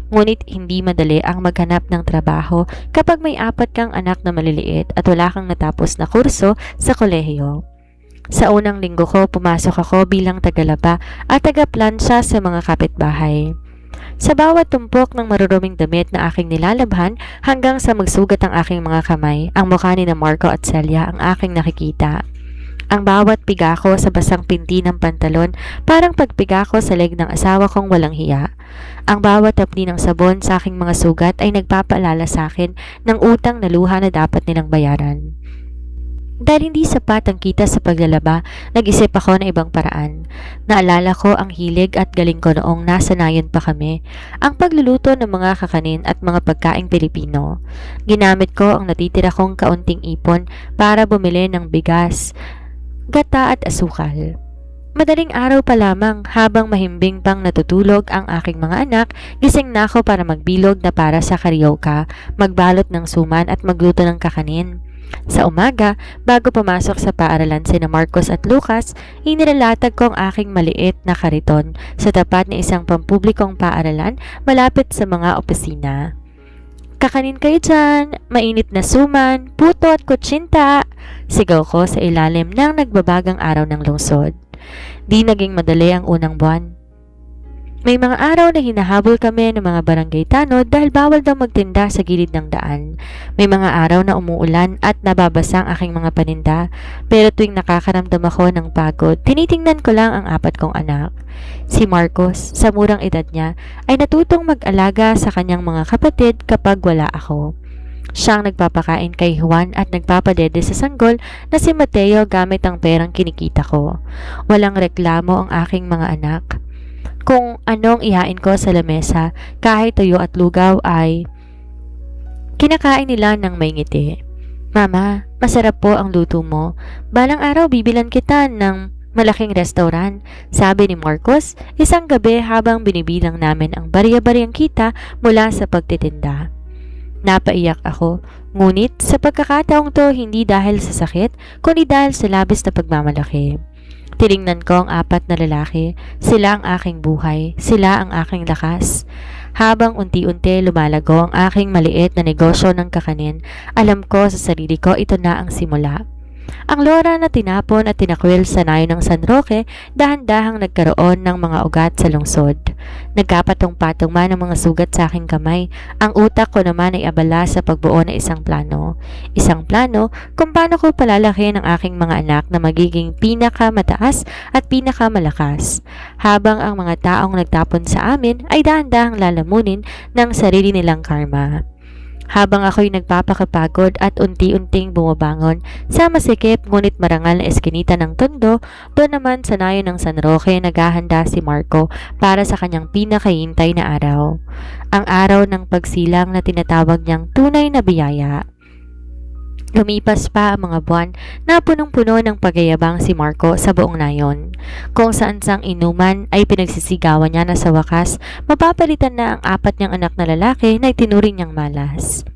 Ngunit hindi madali ang maghanap ng trabaho kapag may 4 kang anak na maliliit at wala kang natapos na kurso sa kolehiyo. Sa unang linggo ko, pumasok ako bilang tagalaba at tagaplansya sa mga kapitbahay. Sa bawat tumpok ng maruruming damit na aking nilalabhan hanggang sa magsugat ang aking mga kamay, ang mukha ni na Marco at Celia ang aking nakikita. Ang bawat piga ko sa basang pinti ng pantalon parang pagpiga ko sa leg ng asawa kong walang hiya. Ang bawat tapni ng sabon sa aking mga sugat ay nagpapaalala sa akin ng utang na luha na dapat nilang bayaran. Dahil hindi sapat ang kita sa paglalaba, nag-isip ako ng ibang paraan. Naalala ko ang hilig at galing ko noong nasa Nayon pa kami, ang pagluluto ng mga kakanin at mga pagkaing Pilipino. Ginamit ko ang natitira kong kaunting ipon para bumili ng bigas, gata at asukal. Madaling araw pa lamang habang mahimbing pang natutulog ang aking mga anak, gising na ako para magbilog na para sa karaoke, magbalot ng suman at magluto ng kakanin. Sa umaga, bago pumasok sa paaralan sina Marcos at Lucas, inilalatag ko ang aking maliit na kariton sa tapat ng isang pampublikong paaralan malapit sa mga opisina. "Kakanin kayo dyan, mainit na suman, puto at kutsinta!" sigaw ko sa ilalim ng nagbabagang araw ng lungsod. Di naging madali ang unang buwan. May mga araw na hinahabol kami ng mga barangay tanod dahil bawal daw magtinda sa gilid ng daan. May mga araw na umuulan at nababasa ang aking mga paninda, pero tuwing nakakaramdam ako ng pagod, tinitingnan ko lang ang 4 kong anak. Si Marcos, sa murang edad niya, ay natutong mag-alaga sa kanyang mga kapatid kapag wala ako. Siyang nagpapakain kay Juan at nagpapadede sa sanggol na si Mateo gamit ang perang kinikita ko. Walang reklamo ang aking mga anak. kung anong ihain ko sa lamesa, kahit tuyo at lugaw ay kinakain nila ng may ngiti. Mama, masarap po ang luto mo. Balang araw bibilan kita ng malaking restaurant, sabi ni Marcos isang gabi habang binibilang namin ang barya-baryang kita mula sa pagtitinda. Napaiyak ako, ngunit sa pagkakataong to hindi dahil sa sakit, kundi dahil sa labis na pagmamalaki. Tiningnan ko ang 4 na lalaki, sila ang aking buhay, sila ang aking lakas. Habang unti-unti lumalago ang aking maliit na negosyo ng kakanin, alam ko sa sarili ko ito na ang simula. Ang lora na tinapon at tinakwil sa nayo ng San Roque, dahan-dahang nagkaroon ng mga ugat sa lungsod. Nagkapatong-patong man ang mga sugat sa aking kamay, ang utak ko naman ay abala sa pagbuo ng isang plano. Isang plano kung paano ko palalaki ng aking mga anak na magiging pinakamataas at pinakamalakas, habang ang mga taong nagtapon sa amin ay dahan-dahang lalamunin ng sarili nilang karma. Habang ako'y nagpapakapagod at unti-unting bumabangon sa masikip ngunit marangal na eskinita ng Tondo, doon naman sa nayo ng San Roque naghahanda si Marco para sa kanyang pinakahintay na araw. Ang araw ng pagsilang na tinatawag niyang tunay na biyaya. Lumipas pa ang mga buwan na punong-puno ng pagyayabang si Marco sa buong nayon. Kung saan sang inuman ay pinagsisigawan niya na sa wakas, mapapalitan na ang 4 niyang anak na lalaki na itinuring niyang malas.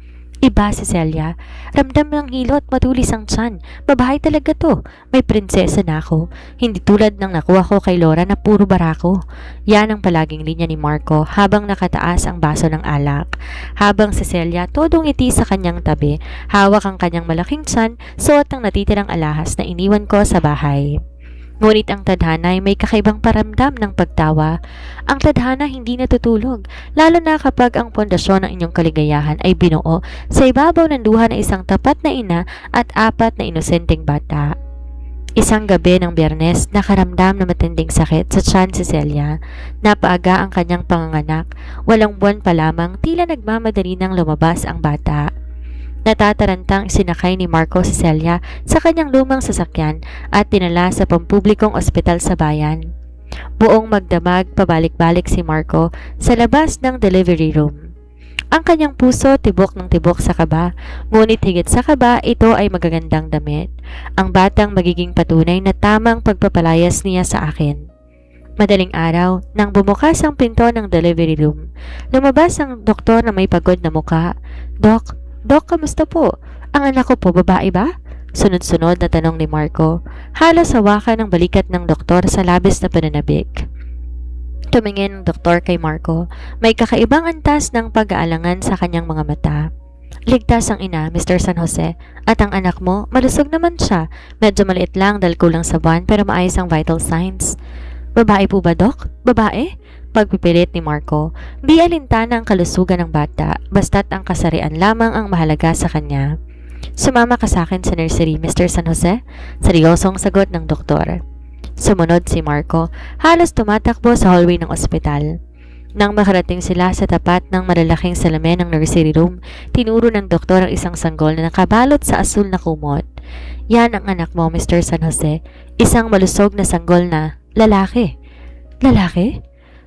Iba si Celia. Ramdam ng hilot, matulis ang tiyan. Babae talaga to. May prinsesa na ako. Hindi tulad ng nakuha ko kay Laura na puro barako. Yan ang palaging linya ni Marco habang nakataas ang baso ng alak. Habang si Celia todong ngiti sa kanyang tabi, hawak ang kanyang malaking tiyan, suot ang natitirang alahas na iniwan ko sa bahay. Ngunit ang tadhana ay may kakaibang paramdam ng pagtawa. Ang tadhana hindi natutulog, lalo na kapag ang pundasyon ng inyong kaligayahan ay binuo sa ibabaw ng luha ng isang tapat na ina at 4 na inosenteng bata. Isang gabi ng Biyernes, nakaramdam na matinding sakit sa tiyan si Celia. Napaaga ang kanyang panganganak. Walang buwan pa lamang, tila nagmamadali nang lumabas ang bata. Natatarantang sinakay ni Marco si Celia sa kanyang lumang sasakyan at dinala sa pampublikong ospital sa bayan. Buong magdamag pabalik-balik si Marco sa labas ng delivery room. Ang kanyang puso tibok ng tibok sa kaba, ngunit higit sa kaba ito ay magagandang damit. Ang batang magiging patunay na tamang pagpapalayas niya sa akin. Madaling araw, nang bumukas ang pinto ng delivery room, lumabas ang doktor na may pagod na muka. Dok, kamusta po? Ang anak ko po, babae ba? Sunod-sunod na tanong ni Marco. Halos hawakan ng balikat ng doktor sa labis na pananabik. Tumingin ang doktor kay Marco. May kakaibang antas ng pag-aalangan sa kanyang mga mata. Ligtas ang ina, Mr. San Jose. At ang anak mo, malusog naman siya. Medyo maliit lang dahil kulang sa buwan pero maayos ang vital signs. Babae po ba, Dok? Babae? Pagpipilit ni Marco. Di alintana ang kalusugan ng bata, basta't ang kasarian lamang ang mahalaga sa kanya. Sumama ka sa akin sa nursery, Mr. San Jose? Seryosong sagot ng doktor. Sumunod si Marco, halos tumatakbo sa hallway ng ospital. Nang makarating sila sa tapat ng malalaking salamin ng nursery room, tinuro ng doktor ang isang sanggol na nakabalot sa asul na kumot. Yan ang anak mo, Mr. San Jose. Isang malusog na sanggol na lalaki. Lalaki?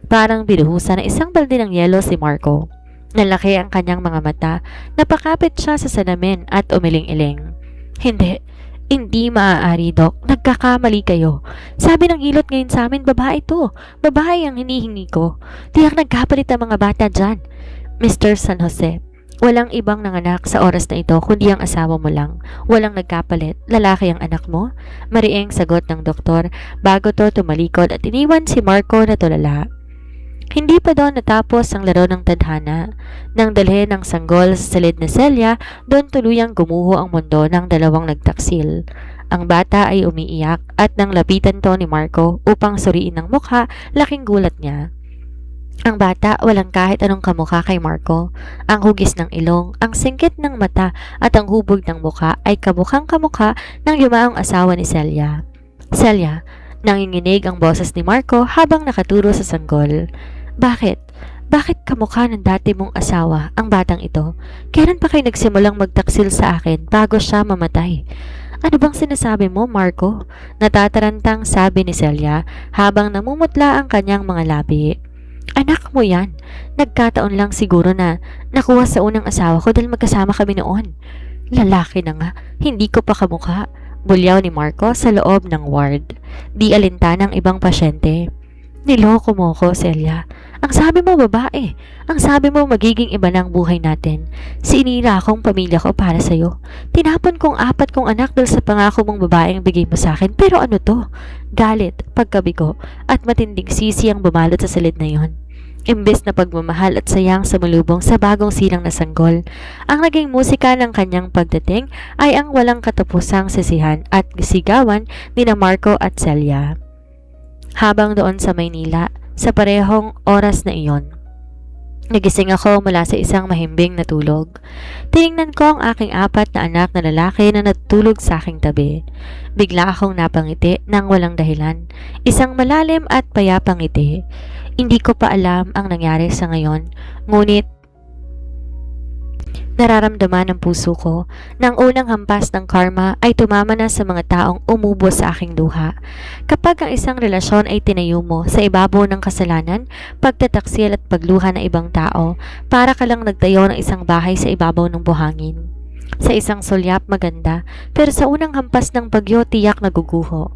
Parang binuhusan na isang balde ng yelo si Marco. Nalaki ang kanyang mga mata, napakapit siya sa salamin at umiling-iling. Hindi maaari, Dok. Nagkakamali kayo. Sabi ng hilot ngayon sa amin, babae to. Babae ang hinihingi ko. Tiyak nagkapalit ang mga bata dyan. Mr. San Jose, walang ibang nanganak sa oras na ito kundi ang asawa mo lang. Walang nagkapalit. Lalaki ang anak mo? Mariing sagot ng doktor bago to tumalikod at iniwan si Marco na tulala. Hindi pa doon natapos ang laro ng tadhana. Nang dalhin ng sanggol sa silid na Celia, doon tuluyang gumuho ang mundo ng dalawang nagtaksil. Ang bata ay umiiyak at nang lapitan to ni Marco upang suriin ang mukha, laking gulat niya. Ang bata walang kahit anong kamukha kay Marco. Ang hugis ng ilong, ang singkit ng mata at ang hubog ng mukha ay kamukhang kamukha ng yumaong asawa ni Celia. Celia, nanginginig ang boses ni Marco habang nakaturo sa sanggol. Bakit? Bakit kamukha ng dati mong asawa ang batang ito? Kailan pa kayo nagsimulang magtaksil sa akin bago siya mamatay? Ano bang sinasabi mo, Marco? Natatarantang sabi ni Celia habang namumutla ang kanyang mga labi. Anak mo yan. Nagkataon lang siguro na nakuha sa unang asawa ko dahil magkasama kami noon. Lalaki na nga, hindi ko pa kamukha. Bulyaw ni Marco sa loob ng ward. Di alintana ng ibang pasyente. Niloko mo ko, Celia. Ang sabi mo babae. Ang sabi mo magiging iba ng buhay natin. Sinira akong pamilya ko para sa'yo. Tinapon kong 4 kong anak dahil sa pangako mong babaeng bigay mo sa akin. Pero ano to? Galit, pagkabigo, at matinding sisi ang bumalot sa salid na yon. Imbes na pagmamahal at sayang sa malubong sa bagong silang na sanggol, ang naging musika ng kanyang pagdating ay ang walang katapusang sisihan at sigawan ni Marco at Celia. Habang doon sa Maynila, sa parehong oras na iyon, nagising ako mula sa isang mahimbing na tulog. Tiningnan ko ang aking 4 na anak na lalaki na natulog sa aking tabi. Bigla akong napangiti ng walang dahilan. Isang malalim at payapang ngiti. Hindi ko pa alam ang nangyari sa ngayon, ngunit nararamdaman ng puso ko na ang unang hampas ng karma ay tumama na sa mga taong umubo sa aking luha. Kapag ang isang relasyon ay tinayo mo sa ibabaw ng kasalanan, pagtataksil at pagluha ng ibang tao, para ka lang nagtayo ng isang bahay sa ibabaw ng buhangin. Sa isang sulyap maganda, pero sa unang hampas ng bagyo tiyak naguguho.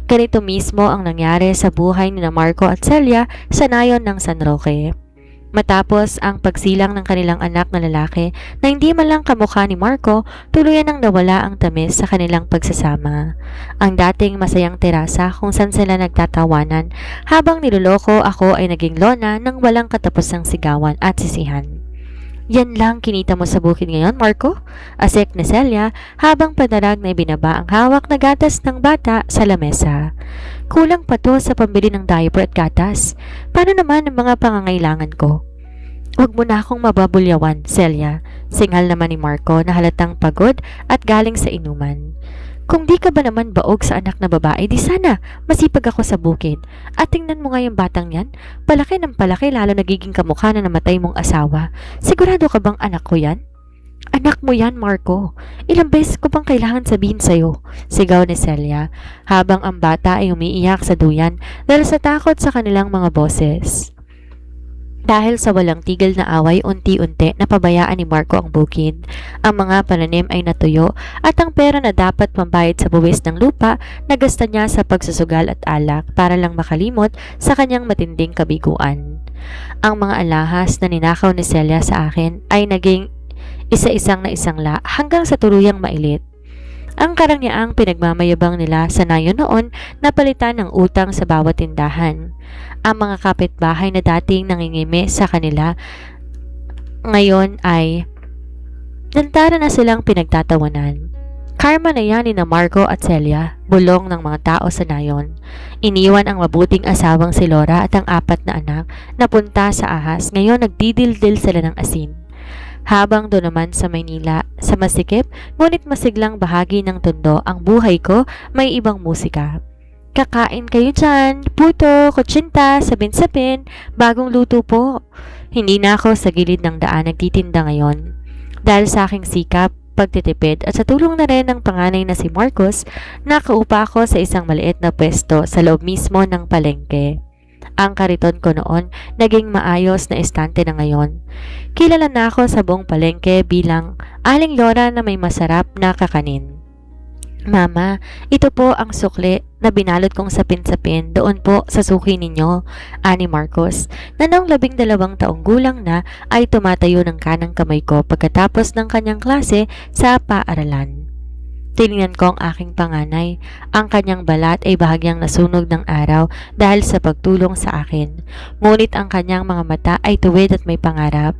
Ganito mismo ang nangyari sa buhay ni Marco at Celia sa nayon ng San Roque. Matapos ang pagsilang ng kanilang anak na lalaki na hindi man lang kamukha ni Marco, tuluyan nang nawala ang tamis sa kanilang pagsasama. Ang dating masayang terasa kung saan sila nagtatawanan habang niloloko ako ay naging lona ng walang katapusang sigawan at sisihan. Yan lang kinita mo sa bukid ngayon, Marco? Asik ni Celia habang padarag na ibinaba ang hawak na gatas ng bata sa lamesa. Kulang pa to sa pambili ng diaper at gatas. Paano naman ang mga pangangailangan ko? Huwag mo na akong mababulyawan, Celia. Singhal naman ni Marco na halatang pagod at galing sa inuman. Kung di ka ba naman baog sa anak na babae, di sana masipag ako sa bukid. At tingnan mo nga yung batang yan, palaki ng palaki lalo nagiging kamukha na namatay mong asawa. Sigurado ka bang anak ko yan? Anak mo yan, Marco. Ilang beses ko bang kailangan sabihin sa'yo? Sigaw ni Celia, habang ang bata ay umiiyak sa duyan dahil sa takot sa kanilang mga boses. Dahil sa walang tigil na away, unti-unti napabayaan ni Marco ang bukid. Ang mga pananim ay natuyo at ang pera na dapat pambayad sa buwis ng lupa nagasta niya sa pagsusugal at alak para lang makalimot sa kanyang matinding kabiguan. Ang mga alahas na ninakaw ni Celia sa akin ay naging isa-isang na isangla hanggang sa tuluyang mailit. Ang karangyang pinagmamayabang nila sa nayon noon na palitan ng utang sa bawat tindahan. Ang mga kapitbahay na dating nangingimi sa kanila ngayon ay nantara na silang pinagtatawanan. Karma na yan ni Marco at Celia, bulong ng mga tao sa nayon. Iniwan ang mabuting asawang si Laura at ang 4 na anak na punta sa ahas, ngayon nagdidildil sila ng asin. Habang doon naman sa Maynila, sa masikip, ngunit masiglang bahagi ng tondo, ang buhay ko may ibang musika. Kakain kayo dyan, puto, kutsinta, sabin-sabin, bagong luto po. Hindi na ako sa gilid ng daan nagtitinda ngayon. Dahil sa aking sikap, pagtitipid at sa tulong na rin ng panganay na si Marcos, nakaupa ako sa isang maliit na pwesto sa loob mismo ng palengke. Ang kariton ko noon naging maayos na estante na ngayon. Kilala na ako sa buong palengke bilang Aling Laura na may masarap na kakanin. Mama, ito po ang sukli na binalot kong sapin-sapin doon po sa suki ninyo, ani Marcos, na noong 12 taong gulang na ay tumatayo ng kanang kamay ko pagkatapos ng kanyang klase sa paaralan. Tinignan ko ang aking panganay. Ang kanyang balat ay bahagyang nasunog ng araw dahil sa pagtulong sa akin. Ngunit ang kanyang mga mata ay tuwid at may pangarap.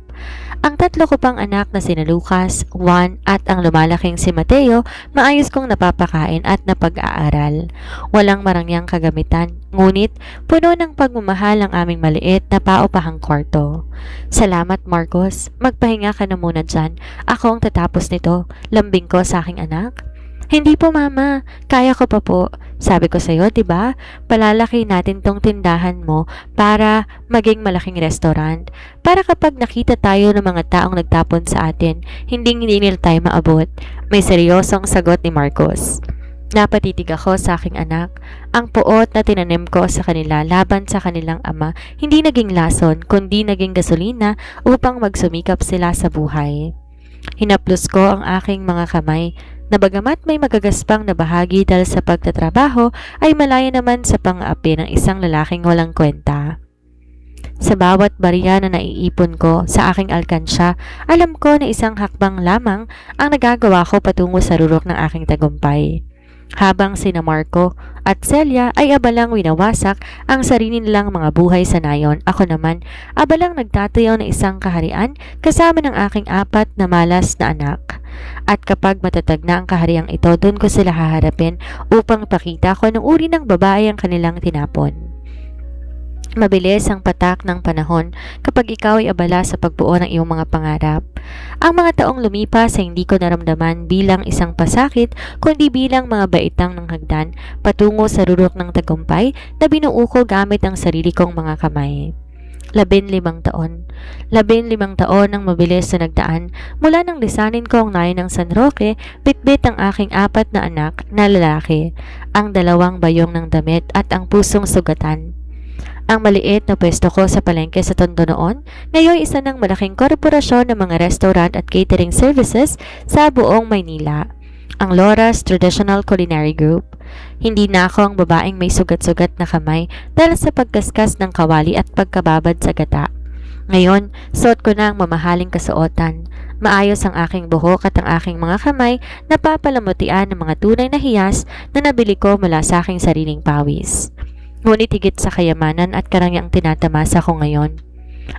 Ang 3 ko pang anak na sina Lucas, Juan at ang lumalaking si Mateo, maayos kong napapakain at napag-aaral. Walang marangyang kagamitan, ngunit puno ng pagmamahal ang aming maliit na paupahang kwarto. Salamat, Marcos. Magpahinga ka na muna dyan. Ako ang tatapos nito. Lambing ko sa aking anak. Hindi po, Mama. Kaya ko pa po. Sabi ko sa'yo, diba? Palalaki natin tong tindahan mo para maging malaking restaurant. Para kapag nakita tayo ng mga taong nagtapon sa atin, hindi nila tayo maabot. May seryosong sagot ni Marcos. Napatitig ako sa aking anak. Ang puot na tinanim ko sa kanila laban sa kanilang ama hindi naging lason kundi naging gasolina upang magsumikap sila sa buhay. Hinaplos ko ang aking mga kamay na bagamat may magagaspang na bahagi dahil sa pagtatrabaho ay malaya naman sa pang-aapi ng isang lalaking walang kwenta. Sa bawat barya na naiipon ko sa aking alkansya, alam ko na isang hakbang lamang ang nagagawa ko patungo sa rurok ng aking tagumpay. Habang sina Marco at Celia ay abalang winawasak ang sarili nilang mga buhay sa nayon, ako naman abalang nagtatayo ng isang kaharian kasama ng aking 4 na malas na anak. At kapag matatag na ang kahariang ito, doon ko sila haharapin upang pakita ko anong uri ng babae ang kanilang tinapon. Mabilis ang patak ng panahon kapag ikaw ay abala sa pagbuo ng iyong mga pangarap. Ang mga taong lumipas ay hindi ko naramdaman bilang isang pasakit kundi bilang mga baitang ng hagdan patungo sa rurok ng tagumpay na binuo ko gamit ang sarili kong mga kamay. 15 taon. 15 taon ang mabilis na nagdaan mula nang lisanin ko ang nayon ng San Roque, bitbit ang aking 4 na anak na lalaki, ang 2 bayong ng damit at ang pusong sugatan. Ang maliit na pwesto ko sa palengke sa Tondo noon, ngayon isa ng malaking korporasyon ng mga restaurant at catering services sa buong Maynila, ang Laura's Traditional Culinary Group. Hindi na ako ang babaeng may sugat-sugat na kamay dahil sa pagkaskas ng kawali at pagkababad sa gata. Ngayon, suot ko na ang mamahaling kasuotan. Maayos ang aking buhok at ang aking mga kamay na papalamutian ng mga tunay na hiyas na nabili ko mula sa aking sariling pawis. Ngunit higit sa kayamanan at karangyang tinatamasa ko ngayon,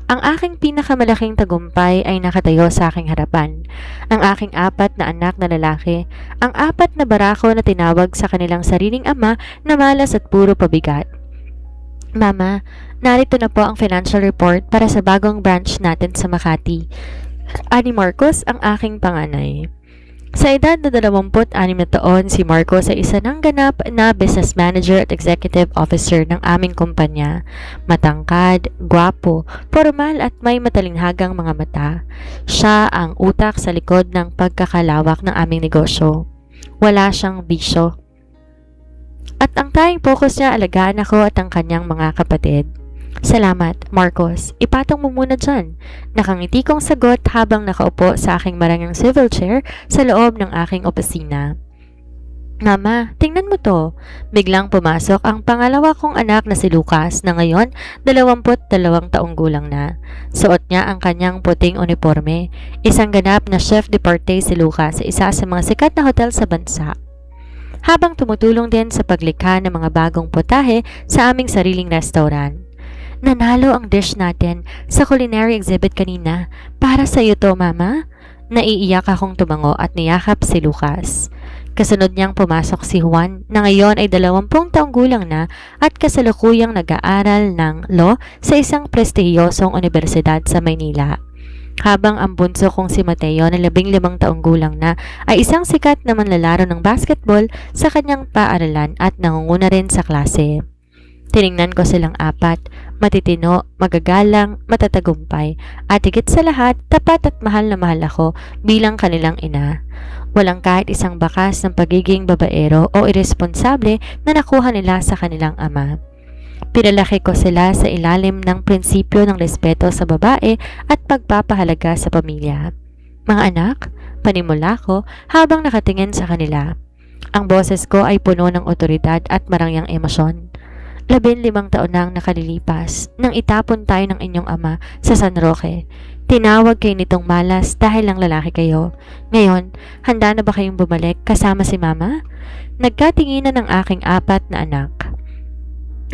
ang aking pinakamalaking tagumpay ay nakatayo sa aking harapan. Ang aking 4 na anak na lalaki, ang 4 na barako na tinawag sa kanilang sariling ama na malas at puro pabigat. Mama, narito na po ang financial report para sa bagong branch natin sa Makati. Ani Marcos ang aking panganay. Sa edad na 26 na taon, si Marcos ay isa ng ganap na business manager at executive officer ng aming kumpanya. Matangkad, gwapo, formal at may matalinghagang mga mata. Siya ang utak sa likod ng pagkakalawak ng aming negosyo. Wala siyang bisyo. At ang tanging focus niya alagaan ako at ang kanyang mga kapatid. Salamat, Marcos. Ipatong mo muna dyan. Nakangiti kong sagot habang nakaupo sa aking marangyang swivel chair sa loob ng aking opisina. Mama, tingnan mo to. Biglang pumasok ang pangalawa kong anak na si Lucas na ngayon 22 taong gulang na. Suot niya ang kanyang puting uniforme. Isang ganap na chef de partie si Lucas sa isa sa mga sikat na hotel sa bansa. Habang tumutulong din sa paglikha ng mga bagong putahe sa aming sariling restaurant. Nanalo ang dish natin sa culinary exhibit kanina. Para sa iyo to, Mama. Naiiyak akong tumango at niyakap si Lucas. Kasunod niyang pumasok si Juan na ngayon ay 20 taong gulang na at kasalukuyang nag-aaral ng law sa isang prestihiyosong universidad sa Maynila. Habang ang bunso kong si Mateo na 15 taong gulang na ay isang sikat na manlalaro ng basketball sa kanyang paaralan at nangunguna rin sa klase. Tiningnan ko silang 4, matitino, magagalang, matatagumpay, at higit sa lahat, tapat at mahal na mahal ako bilang kanilang ina. Walang kahit isang bakas ng pagiging babaero o iresponsable na nakuha nila sa kanilang ama. Pinalaki ko sila sa ilalim ng prinsipyo ng respeto sa babae at pagpapahalaga sa pamilya. Mga anak, panimula ko habang nakatingin sa kanila. Ang boses ko ay puno ng otoridad at marangyang emosyon. 15 taon nang nakalilipas nang itapon tayo ng inyong ama sa San Roque. Tinawag kayo nitong malas dahil lang lalaki kayo. Ngayon, handa na ba kayong bumalik kasama si Mama? Nagkatinginan ng aking 4 na anak.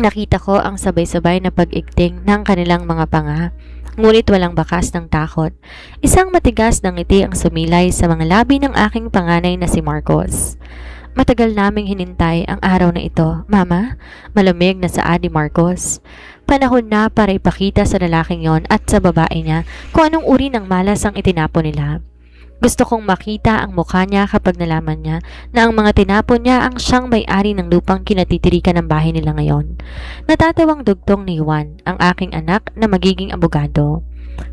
Nakita ko ang sabay-sabay na pag-igting ng kanilang mga panga, ngunit walang bakas ng takot. Isang matigas na ngiti ang sumilay sa mga labi ng aking panganay na si Marcos. Matagal naming hinintay ang araw na ito, Mama. Malamig na saad ni Marcos. Panahon na para ipakita sa lalaking yon at sa babae niya kung anong uri ng malas ang itinapon nila. Gusto kong makita ang mukha niya kapag nalaman niya na ang mga tinapon niya ang siyang may-ari ng lupang kinatitirikan ng bahay nila ngayon. Natatawang dugtong ni Juan, ang aking anak na magiging abogado.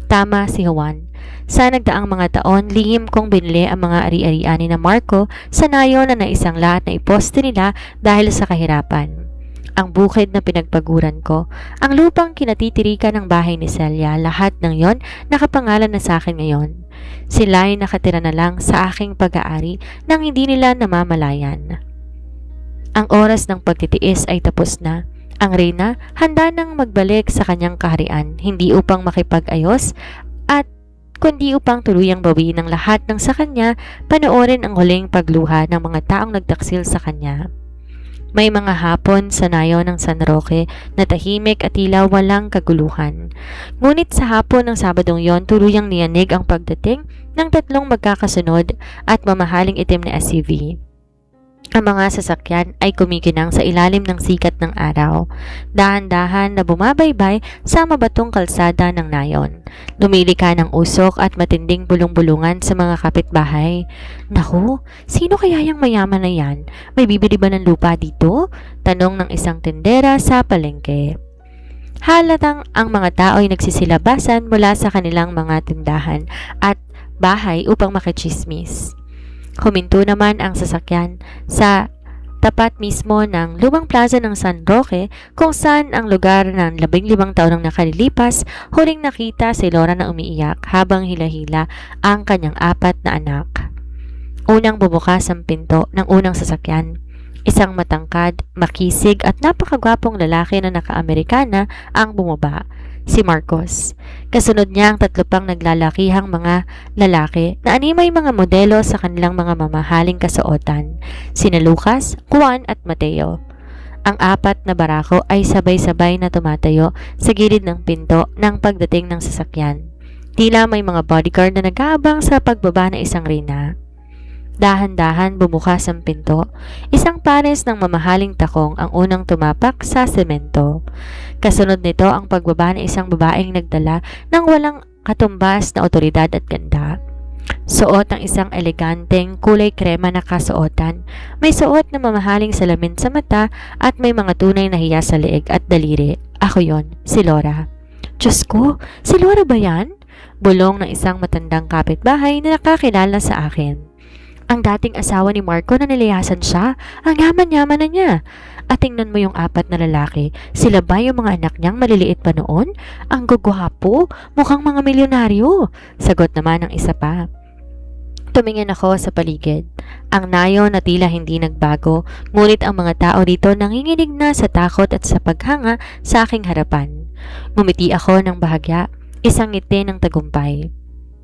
Tama si Juan. Sa nagdaang mga taon, lihim kong binili ang mga ari-arian ni na Marco sa nayo na naisang lahat na iposte nila dahil sa kahirapan. Ang bukid na pinagpaguran ko, ang lupang kinatitirikan ng bahay ni Celia, lahat ng yon nakapangalan na sa akin ngayon. Sila ay nakatira na lang sa aking pag-aari nang hindi nila namamalayan. Ang oras ng pagtitiis ay tapos na. Ang reyna handa nang magbalik sa kanyang kaharian, hindi upang makipag-ayos at kundi upang tuluyang bawiin ng lahat ng sa kanya, panoorin ang huling pagluha ng mga taong nagtaksil sa kanya. May mga hapon sa nayo ng San Roque na tahimik at tila walang kaguluhan. Ngunit sa hapon ng Sabadong yon, tuluyang niyanig ang pagdating ng tatlong magkakasunod at mamahaling itim na SUV. Ang mga sasakyan ay kumikinang sa ilalim ng sikat ng araw, dahan-dahan na bumabaybay sa mabatong kalsada ng nayon. Lumilika ng usok at matinding bulong-bulungan sa mga kapitbahay. Naku, sino kaya yung mayaman na yan? May bibili ba ng lupa dito? Tanong ng isang tendera sa palengke. Halatang ang mga tao ay nagsisilabasan mula sa kanilang mga tindahan at bahay upang makichismis. Huminto naman ang sasakyan sa tapat mismo ng lumang plaza ng San Roque kung saan ang lugar ng 15 taon nang nakalilipas huling nakita si Laura na umiiyak habang hila-hila ang kanyang 4 na anak. Unang bumukas ang pinto ng unang sasakyan. Isang matangkad, makisig at napakagwapong lalaki na naka-Amerikana ang bumaba, si Marcos. Kasunod niya ang 3 pang naglalakihang mga lalaki na animay mga modelo sa kanilang mga mamahaling kasuotan, sina Lucas, Juan at Mateo. Ang 4 na barako ay sabay-sabay na tumatayo sa gilid ng pinto ng pagdating ng sasakyan. Tila may mga bodyguard na nag-aabang sa pagbaba ng isang reyna. Dahan-dahan bumukas ang pinto. Isang pares ng mamahaling takong ang unang tumapak sa semento. Kasunod nito ang pagbaba ng isang babaeng nagdala ng walang katumbas na otoridad at ganda. Suot ang isang eleganteng kulay krema na kasuotan. May suot na mamahaling salamin sa mata at may mga tunay na hiya sa leeg at daliri. Ako yon, si Laura. Diyos ko, si Laura ba yan? Bulong ng isang matandang kapitbahay na nakakilala sa akin. Ang dating asawa ni Marco na nilayasan siya, ang yaman-yaman na niya. At tingnan mo yung 4 na lalaki, sila ba yung mga anak niyang maliliit pa noon? Ang gugwapo, mukhang mga milyonaryo. Sagot naman ng isa pa. Tumingin ako sa paligid. Ang nayo na tila hindi nagbago, ngunit ang mga tao dito nanginginig na sa takot at sa paghanga sa aking harapan. Ngumiti ako ng bahagya, isang ngiti ng tagumpay.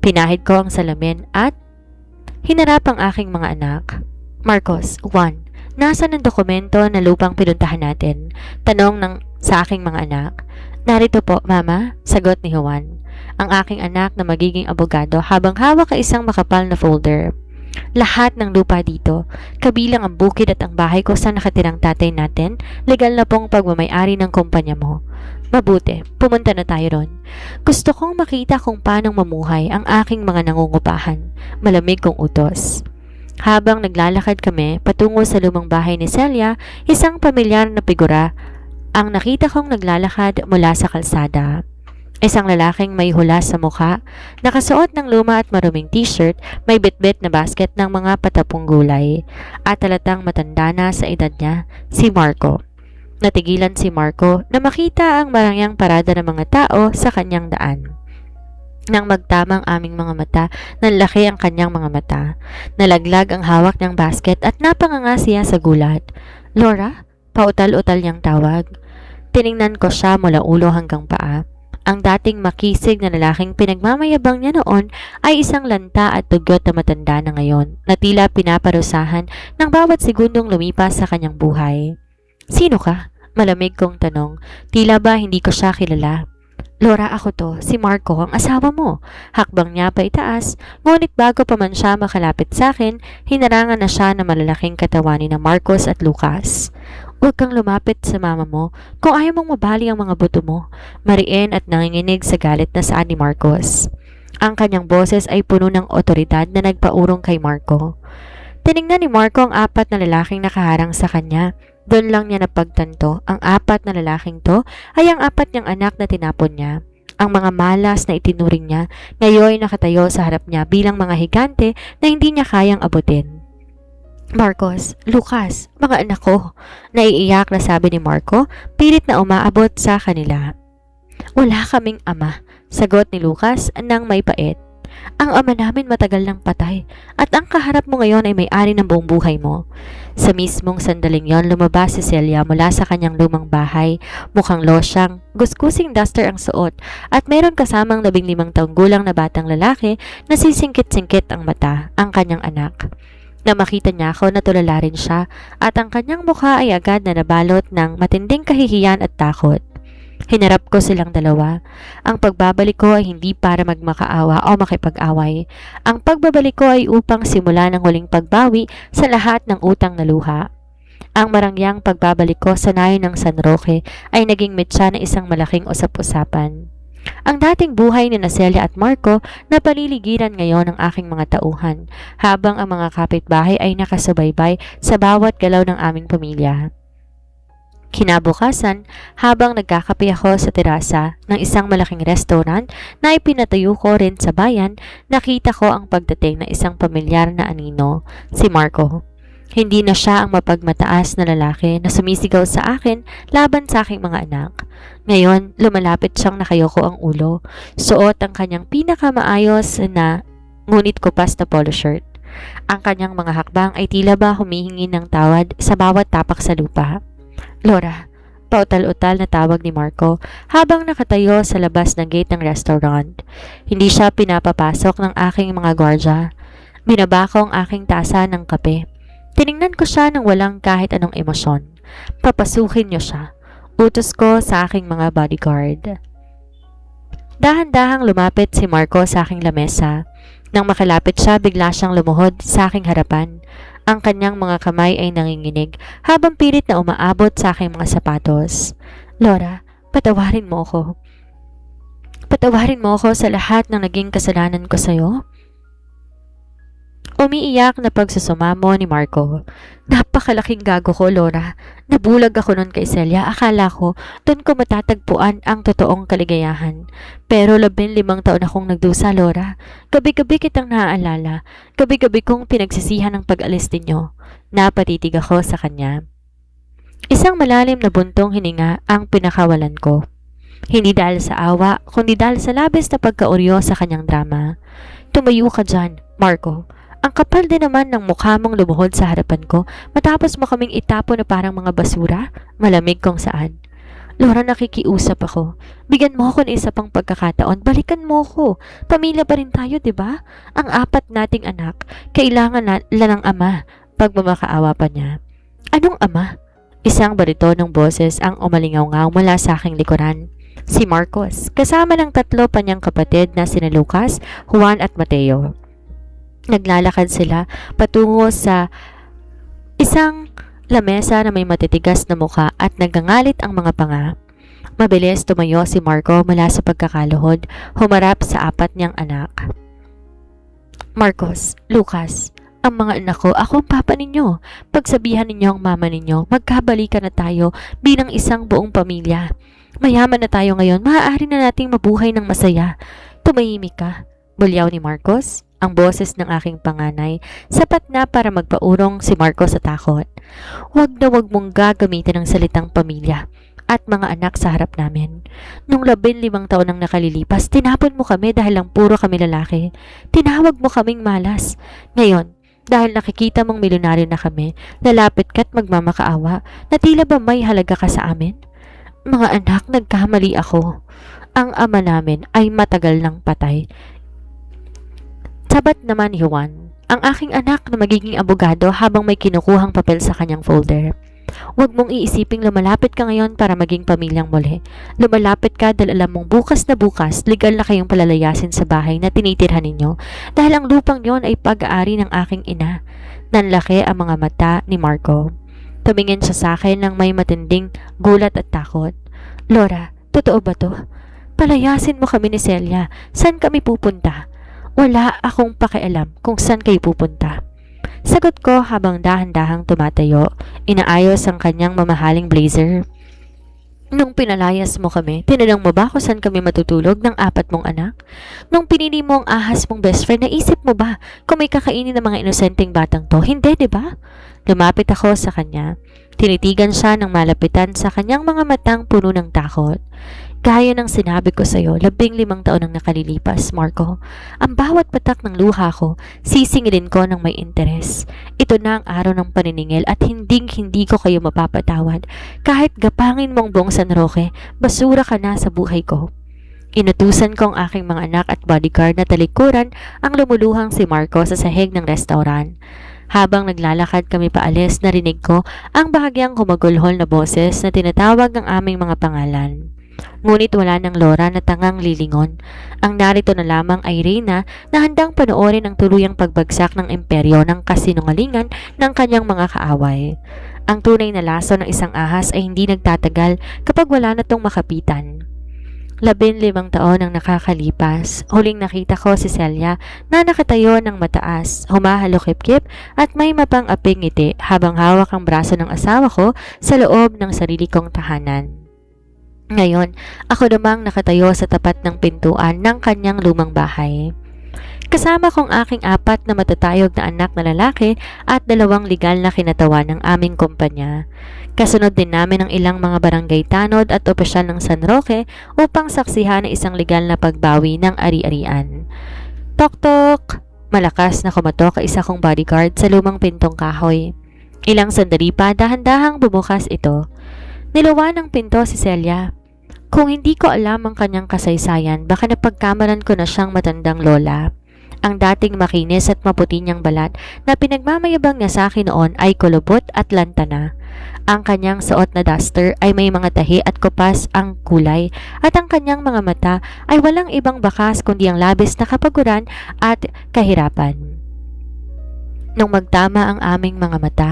Pinahid ko ang salamin at hinarap ang aking mga anak. Marcos, Juan, nasaan ang dokumento na lupang pinuntahan natin? Tanong sa aking mga anak. Narito po, Mama, sagot ni Juan, ang aking anak na magiging abogado habang hawak ang isang makapal na folder. Lahat ng lupa dito, kabilang ang bukid at ang bahay ko sa nakatirang tatay natin, legal na pong pagmamayari ng kumpanya mo. Mabuti, pumunta na tayo ron. Gusto kong makita kung paano mamuhay ang aking mga nangungupahan. Malamig kong utos. Habang naglalakad kami patungo sa lumang bahay ni Celia, isang pamilyar na figura ang nakita kong naglalakad mula sa kalsada. Isang lalaking may hula sa mukha, nakasuot ng luma at maruming t-shirt, may bitbit na basket ng mga patapong gulay, at talatang matanda na sa edad niya, si Marco. Natigilan si Marco na makita ang marangyang parada ng mga tao sa kanyang daan. Nang magtamang aming mga mata, nanlaki ang kanyang mga mata. Nalaglag ang hawak niyang basket at napanganga siya sa gulat. Laura? Pautal-utal niyang tawag. Tiningnan ko siya mula ulo hanggang paa. Ang dating makisig na lalaking pinagmamayabang niya noon ay isang lanta at dugyot na matanda na ngayon na tila pinaparusahan ng bawat segundong lumipas sa kanyang buhay. Sino ka? Malamig kong tanong. Tila ba hindi ko siya kilala? Laura, ako to, si Marco, ang asawa mo. Hakbang niya pa itaas, ngunit bago pa man siya makalapit sa akin, hinarangan na siya ng malalaking katawan ni na Marcos at Lucas. Huwag kang lumapit sa mama mo kung ayaw mong mabali ang mga buto mo. Mariin at nanginginig sa galit na saan ni Marcos. Ang kanyang boses ay puno ng otoridad na nagpaurong kay Marco. Tiningnan ni Marco ang 4 na lalaking nakaharang sa kanya. Doon lang niya napagtanto, ang 4 na lalaking to ay ang 4 niyang anak na tinapon niya. Ang mga malas na itinuring niya, ngayon nakatayo sa harap niya bilang mga higante na hindi niya kayang abutin. Marcos, Lucas, mga anak ko, naiiyak na sabi ni Marco, pilit na umaabot sa kanila. Wala kaming ama, sagot ni Lucas nang may pait. Ang ama namin matagal nang patay at ang kaharap mo ngayon ay may-ari ng buong buhay mo. Sa mismong sandaling yon, lumabas si Celia mula sa kanyang lumang bahay. Mukhang losyang, guskusing duster ang suot at meron kasamang 15 taong gulang na batang lalaki na sisingkit-singkit ang mata, ang kanyang anak. Na makita niya ako, natulala rin siya at ang kanyang mukha ay agad na nabalot ng matinding kahihiyan at takot. Hinarap ko silang dalawa. Ang pagbabalik ko ay hindi para magmakaawa o makipag-away. Ang pagbabalik ko ay upang simula ng huling pagbawi sa lahat ng utang na luha. Ang marangyang pagbabalik ko sa nayon ng San Roque ay naging metsa na isang malaking usap-usapan. Ang dating buhay ni Celia at Marco na paliligiran ngayon ng aking mga tauhan, habang ang mga kapitbahay ay nakasubaybay sa bawat galaw ng aming pamilya. Kinabukasan, habang nagkakape ako sa terasa ng isang malaking restaurant na ipinatayo ko rin sa bayan, nakita ko ang pagdating ng isang pamilyar na anino, si Marco. Hindi na siya ang mapagmataas na lalaki na sumisigaw sa akin laban sa aking mga anak. Ngayon, lumalapit siyang nakayoko ang ulo. Suot ang kanyang pinakamaayos na ngunit kupas na polo shirt. Ang kanyang mga hakbang ay tila ba humihingi ng tawad sa bawat tapak sa lupa. Laura, pautal-utal na tawag ni Marco habang nakatayo sa labas ng gate ng restaurant. Hindi siya pinapapasok ng aking mga gwardya. Binaba ko ang aking tasa ng kape. Tiningnan ko siya ng walang kahit anong emosyon. Papasukin niyo siya. Utos ko sa aking mga bodyguard. Dahan-dahang lumapit si Marco sa aking lamesa. Nang makalapit siya, bigla siyang lumuhod sa aking harapan. Ang kanyang mga kamay ay nanginginig habang pilit na umaabot sa aking mga sapatos. Laura, patawarin mo ako. Patawarin mo ako sa lahat ng naging kasalanan ko sa'yo. Umiiyak na pagsusumamo ni Marco. Napakalaking gago ko, Laura. Nabulag ako nun kay Celia. Akala ko, doon ko matatagpuan ang totoong kaligayahan. Pero 15 taon akong nagdusa, Laura. Gabi-gabi kitang naaalala. Gabi-gabi kong pinagsisihan ang pag-alis ninyo. Napatitig ako sa kanya. Isang malalim na buntong hininga ang pinakawalan ko. Hindi dahil sa awa, kundi dahil sa labis na pagkauryo sa kanyang drama. Tumayo ka dyan, Marco. Ang kapal din naman ng mukha mong lumuhod sa harapan ko matapos mo kaming itapo na parang mga basura, malamig kung saan. Laura, nakikiusap ako. Bigyan mo ako ng isa pang pagkakataon. Balikan mo ko. Pamilya pa rin tayo, di ba? Ang 4 nating anak, kailangan na ng ama. Pagmamakaawa pa niya. Anong ama? Isang baritonong boses ang umalingaw-ngaw mula sa aking likuran. Si Marcos, kasama ng 3 pa niyang kapatid na sina Lucas, Juan at Mateo. Naglalakad sila patungo sa isang lamesa na may matitigas na mukha at nagangalit ang mga panga. Mabilis tumayo si Marco mula sa pagkakaluhod, humarap sa 4 niyang anak. Marcos, Lucas, ang mga anak ko, ako ang papa ninyo. Pagsabihan ninyo ang mama ninyo, magkabalikan na tayo bilang isang buong pamilya. Mayaman na tayo ngayon, maaari na nating mabuhay ng masaya. Tumahimik ka, bulyaw ni Marcos. Ang boses ng aking panganay, sapat na para magpaurong si Marco sa takot. Huwag na huwag mong gagamitin ang salitang pamilya at mga anak sa harap namin. Nung 15 taon nang nakalilipas, tinapon mo kami dahil lang puro kami lalaki. Tinawag mo kaming malas. Ngayon, dahil nakikita mong milyonaryo na kami, lalapit ka't magmamakaawa na tila ba may halaga ka sa amin? Mga anak, nagkamali ako. Ang ama namin ay matagal nang patay. Sabat naman ni Juan, ang aking anak na magiging abogado habang may kinukuhang papel sa kanyang folder. Huwag mong iisiping lumalapit ka ngayon para maging pamilyang muli. Lumalapit ka dahil alam mong bukas na bukas, legal na kayong palalayasin sa bahay na tinitirhan ninyo dahil ang lupang yon ay pag-aari ng aking ina. Nanlaki ang mga mata ni Marco. Tumingin siya sa akin ng may matinding gulat at takot. Laura, totoo ba to? Palayasin mo kami ni Celia. Saan kami pupunta? Wala akong pakialam kung saan kayo pupunta. Sagot ko habang dahan-dahang tumatayo, inaayos ang kanyang mamahaling blazer. Nung pinalayas mo kami, tinanong mo ba kung saan kami matutulog ng 4 mong anak? Nung pinili mo ang ahas mong best friend, naisip mo ba kung may kakainin ng mga inosenteng batang to? Hindi, di ba? Lumapit ako sa kanya. Tinitigan siya ng malapitan sa kanyang mga matang puno ng takot. Gaya ng sinabi ko sa'yo, 15 taon ang nakalilipas, Marco. Ang bawat patak ng luha ko, sisingilin ko ng may interes. Ito na ang araw ng paniningil at hindi ko kayo mapapatawad. Kahit gapangin mong buong San Roque, basura ka na sa buhay ko. Inutusan ko ang aking mga anak at bodyguard na talikuran ang lumuluhang si Marco sa sahig ng restaurant. Habang naglalakad kami paalis, narinig ko ang bahagyang humagulhol na boses na tinatawag ang aming mga pangalan. Ngunit wala ng Laura na tangang lilingon. Ang narito na lamang ay Reyna na handang panoorin ang tuluyang pagbagsak ng imperyo ng kasinungalingan ng kanyang mga kaaway. Ang tunay na laso ng isang ahas ay hindi nagtatagal kapag wala na tong makapitan. 15 taon ang nakakalipas. Huling nakita ko si Celia na nakatayo ng mataas, humahalokip-kip at may mapang-aping ngiti habang hawak ang braso ng asawa ko sa loob ng sarili kong tahanan. Ngayon, ako namang nakatayo sa tapat ng pintuan ng kanyang lumang bahay. Kasama kong aking 4 na matatayog na anak na lalaki at 2 legal na kinatawan ng aming kumpanya. Kasunod din namin ang ilang mga barangay tanod at opisyal ng San Roque upang saksihan ang isang legal na pagbawi ng ari-arian. Tok-tok! Malakas na kumatok ang isa kong bodyguard sa lumang pintong kahoy. Ilang sandali pa, dahan-dahang bumukas ito. Niluwa ng pinto si Celia. Kung hindi ko alam ang kanyang kasaysayan, baka napagkamalan ko na siyang matandang lola. Ang dating makinis at maputi niyang balat na pinagmamayabang niya sa akin noon ay kulubot at lantana. Ang kanyang suot na duster ay may mga tahi at kupas ang kulay at ang kanyang mga mata ay walang ibang bakas kundi ang labis na kapaguran at kahirapan. Nung magtama ang aming mga mata,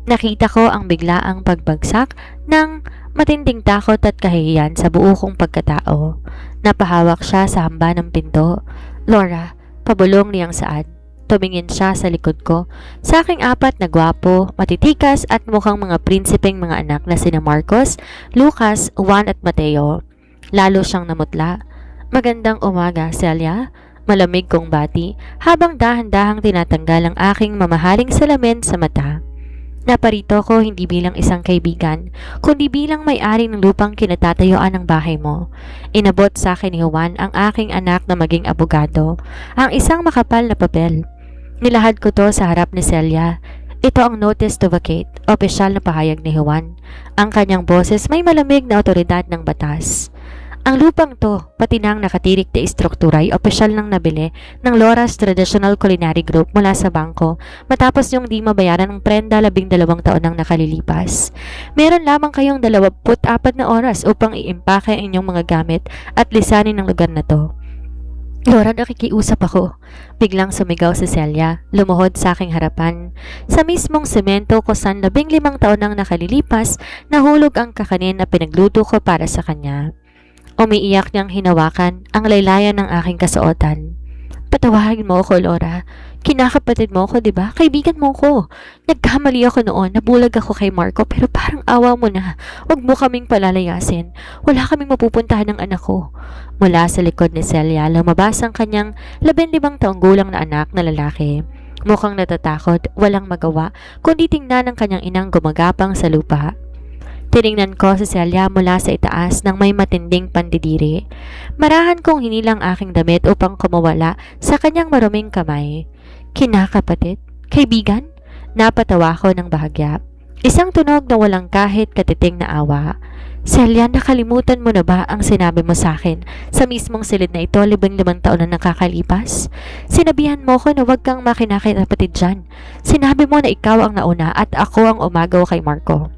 nakita ko ang biglaang pagbagsak ng matinding takot at kahihiyan sa buo kong pagkatao. Napahawak siya sa hamba ng pinto. Laura, pabulong niyang saad. Tumingin siya sa likod ko. Sa aking 4 na gwapo, matitikas at mukhang mga prinsipeng mga anak na sina Marcos, Lucas, Juan at Mateo. Lalo siyang namutla. Magandang umaga, Celia. Malamig kong bati habang dahan-dahang tinatanggal ang aking mamahaling salamin sa mata. Naparito ko hindi bilang isang kaibigan, kundi bilang may-ari ng lupang kinatatayuan ng bahay mo. Inabot sa akin ni Juan ang aking anak na maging abogado, ang isang makapal na papel. Nilahad ko to sa harap ni Celia. Ito ang notice to vacate, opisyal na pahayag ni Juan. Ang kanyang boses may malamig na otoridad ng batas. Ang lupang to, pati na ang nakatirik na istruktura ay opisyal nang nabili ng Laura's Traditional Culinary Group mula sa bangko matapos yung di mabayaran ng prenda 12 taon nang nakalilipas. Meron lamang kayong 24 na oras upang iimpake ang inyong mga gamit at lisanin ang lugar na to. Laura, nakikiusap ako. Biglang sumigaw si Celia, lumuhod sa aking harapan. Sa mismong semento ko saan 15 taon nang nakalilipas, nahulog ang kakanin na pinagluto ko para sa kanya. Umiiyak niyang hinawakan ang laylayan ng aking kasuotan. Patawarin mo ako, Laura. Kinakapatid mo ako, di ba? Kaibigan mo ko. Nagkamali ako noon, nabulag ako kay Marco, pero parang awa mo na. Huwag mo kaming palalayasin. Wala kaming mapupuntahan ng anak ko. Mula sa likod ni Celia, lumabas ang kanyang 15 taong gulang na anak na lalaki. Mukhang natatakot, walang magawa, kundi tingnan ang kanyang inang gumagapang sa lupa. Tiningnan ko si Celia mula sa itaas ng may matinding pandidiri. Marahan kong hinilang aking damit upang kumawala sa kanyang maruming kamay. Kinakapatid? Kaibigan? Napatawa ko ng bahagya. Isang tunog na walang kahit katiting na awa. Celia, nakalimutan mo na ba ang sinabi mo sa akin sa mismong silid na ito 15 taon na nakakalipas? Sinabihan mo ko na huwag kang makinakapatid dyan. Sinabi mo na ikaw ang nauna at ako ang umagaw kay Marco.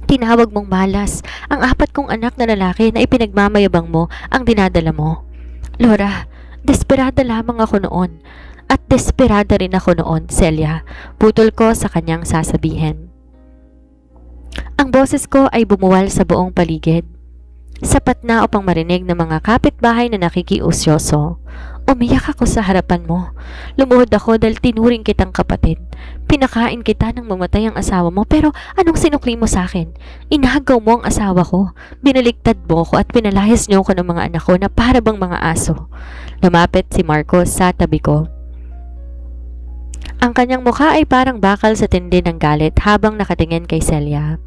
Tinawag mong malas ang 4 kong anak na lalaki na ipinagmamayabang mo ang dinadala mo. Laura, desperada lamang ako noon. At desperada rin ako noon, Celia. Putol ko sa kanyang sasabihin. Ang boses ko ay bumuwal sa buong paligid. Sapat na upang marinig ng mga kapitbahay na nakikiusyoso. Umiyak ako sa harapan mo. Lumuhod ako dahil tinuring kitang kapatid. Pinakain kita nang mamatay ang asawa mo, pero anong sinukli mo sa akin? Inagaw mo ang asawa ko. Binaliktad mo ko at pinalayas niyo ko ng mga anak ko na para bang mga aso. Lumapit si Marcos sa tabi ko. Ang kanyang mukha ay parang bakal sa tindi ng galit habang nakatingin kay Celia.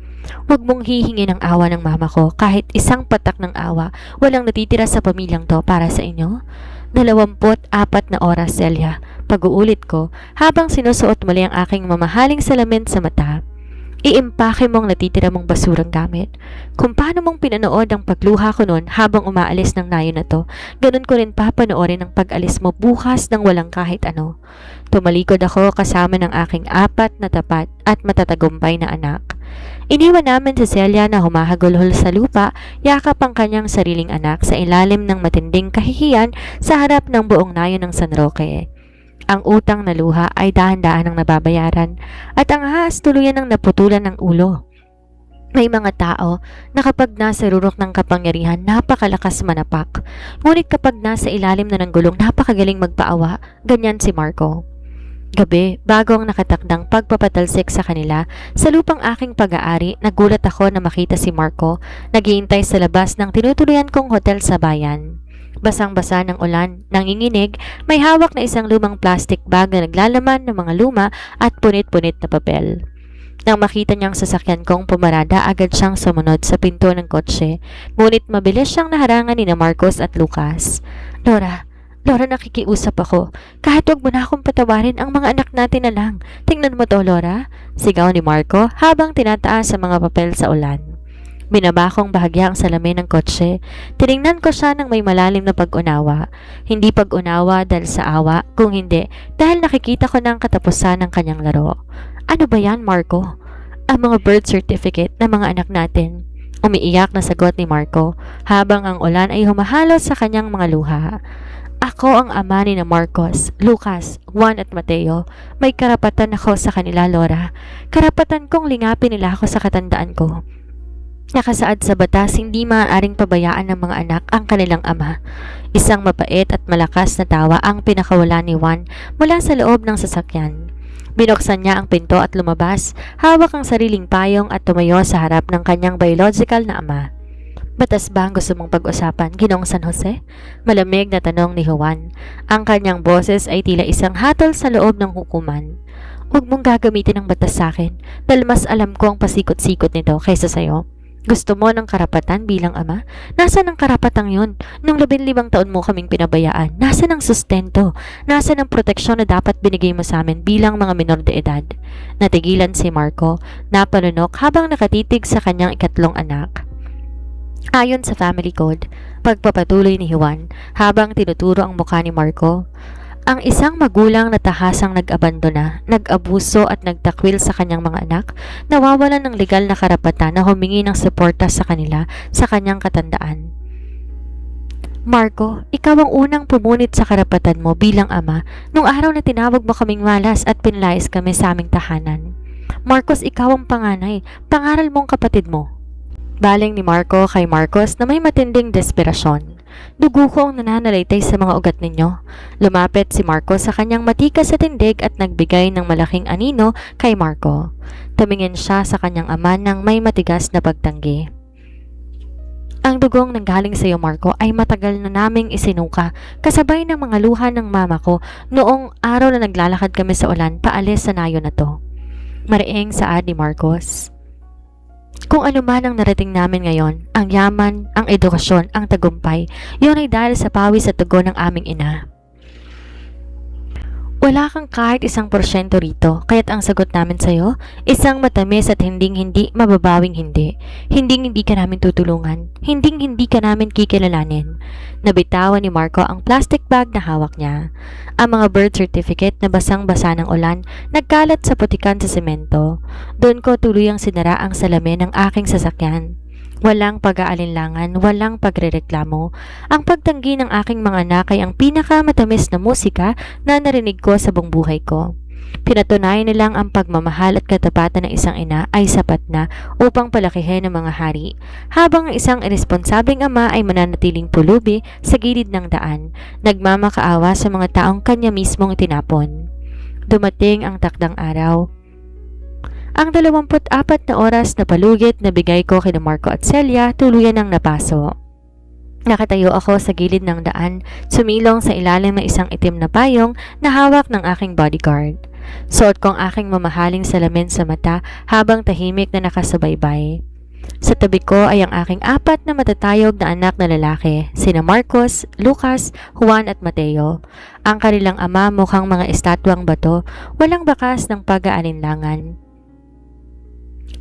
Huwag mong hihingi ng awa ng mama ko. Kahit isang patak ng awa, walang natitira sa pamilyang to para sa inyo. 24 na oras, Celia. Pag-uulit ko, habang sinusuot muli ang aking mamahaling salamin sa mata. Iimpake mong natitira mong basurang gamit. Kung paano mong pinanood ang pagluha ko noon habang umaalis ng nayo na to, ganun ko rin papanoorin ang pag-alis mo bukas ng walang kahit ano. Tumalikod ako kasama ng aking 4 na tapat at matatagumpay na anak. Iniwan namin si Celia na humahagulhol sa lupa, yakap ang kanyang sariling anak sa ilalim ng matinding kahihiyan sa harap ng buong nayo ng San Roque. Ang utang na luha ay dahan-dahan ang nababayaran at ang ahas tuluyan ng naputulan ng ulo. May mga tao na kapag nasa rurok ng kapangyarihan, napakalakas manapak. Ngunit kapag nasa ilalim na ng gulong, napakagaling magpaawa. Ganyan si Marco. Gabi, bago ang nakatakdang pagpapatalsik sa kanila, sa lupang aking pag-aari, nagulat ako na makita si Marco, naghihintay sa labas ng tinutuluyan kong hotel sa bayan. Basang-basa ng ulan, nanginginig, may hawak na isang lumang plastic bag na naglalaman ng mga luma at punit-punit na papel. Nang makita niyang sasakyan kong pumarada, agad siyang sumunod sa pinto ng kotse, ngunit mabilis siyang naharangan ni Marcos at Lucas. Laura, nakikiusap ako. Kahit wag mo na akong patawarin, ang mga anak natin na lang. Tingnan mo to, Laura. Sigaw ni Marco habang tinataas sa mga papel sa ulan. Binaba kong bahagya ang salamin ng kotse. Tiningnan ko siya ng may malalim na pag-unawa. Hindi pag-unawa dahil sa awa, kung hindi, dahil nakikita ko ng katapusan ng kanyang laro. Ano ba yan, Marco? Ang mga birth certificate ng mga anak natin. Umiiyak na sagot ni Marco habang ang ulan ay humahalo sa kanyang mga luha. Ako ang ama ni na Marcos, Lucas, Juan at Mateo. May karapatan ako sa kanila, Laura. Karapatan kong lingapin nila ako sa katandaan ko. Nakasaad sa batas, hindi maaaring pabayaan ng mga anak ang kanilang ama. Isang mapait at malakas na tawa ang pinakawala ni Juan mula sa loob ng sasakyan. Binuksan niya ang pinto at lumabas, hawak ang sariling payong at tumayo sa harap ng kanyang biological na ama. Batas ba ang gusto mong pag-usapan, Ginoong San Jose? Malamig na tanong ni Juan. Ang kanyang boses ay tila isang hatol sa loob ng hukuman. Huwag mong gagamitin ang batas sa akin, dahil mas alam ko ang pasikot-sikot nito kaysa sayo. Gusto mo ng karapatan bilang ama? Nasaan ang karapatang yun? Nung 15 taon mo kaming pinabayaan, nasaan ang sustento? Nasaan ang proteksyon na dapat binigay mo sa amin bilang mga minor de edad? Natigilan si Marco, napalunok habang nakatitig sa kanyang 3 anak. Ayon sa family code, pagpapatuloy ni Juan habang tinuturo ang mukha ni Marco, ang isang magulang na tahasang nag-abandona, nag-abuso at nagtakwil sa kanyang mga anak, nawawalan ng legal na karapatan na humingi ng suporta sa kanila sa kanyang katandaan. Marco, ikaw ang unang pumunit sa karapatan mo bilang ama nung araw na tinawag mo kaming malas at pinalayas kami sa aming tahanan. Marcos, ikaw ang panganay, pangaral mong kapatid mo. Baling ni Marco kay Marcos na may matinding desperasyon. Dugo ko ang nananalaytay sa mga ugat ninyo. Lumapit si Marco sa kanyang matikas sa tindig at nagbigay ng malaking anino kay Marco. Tumingin siya sa kanyang ama ng may matigas na pagtanggi. Ang dugong nanggaling sa iyo, Marco, ay matagal na naming isinuka kasabay ng mga luha ng mama ko noong araw na naglalakad kami sa ulan paalis sa nayo na to. Mariing saad ni Marcos. Kung ano man ang narating namin ngayon, ang yaman, ang edukasyon, ang tagumpay, yun ay dahil sa pawis at tugon ng aming ina. Wala kang kahit 1% rito, kaya't ang sagot namin sa'yo, isang matamis at hindi mababawing hindi. Hindi ka namin tutulungan, hindi ka namin kikilalanin. Nabitawan ni Marco ang plastic bag na hawak niya. Ang mga birth certificate na basang-basa ng ulan, nagkalat sa putikan sa semento. Doon ko tuluyang sinara ang salamin ng aking sasakyan. Walang pag-aalinlangan, walang pagrereklamo. Ang pagtanggi ng aking mga anak ay ang pinakamatamis na musika na narinig ko sa buong buhay ko. Pinatunayan nilang ang pagmamahal at katapatan ng isang ina ay sapat na upang palakihin ang mga hari, habang ang isang iresponsabling ama ay mananatiling pulubi sa gilid ng daan, nagmamakaawa sa mga taong kanya mismong itinapon. Dumating ang takdang araw. Ang 24 na oras na palugit na bigay ko kina Marco at Celia tuluyan ng napaso. Nakatayo ako sa gilid ng daan, sumilong sa ilalim ng isang itim na payong na hawak ng aking bodyguard. Suot kong aking mamahaling salamin sa mata habang tahimik na nakasubaybay. Sa tabi ko ay ang aking 4 na matatayog na anak na lalaki, sina Marcos, Lucas, Juan at Mateo. Ang kanilang ama mukhang mga estatwang bato, walang bakas ng pag-aalinlangan.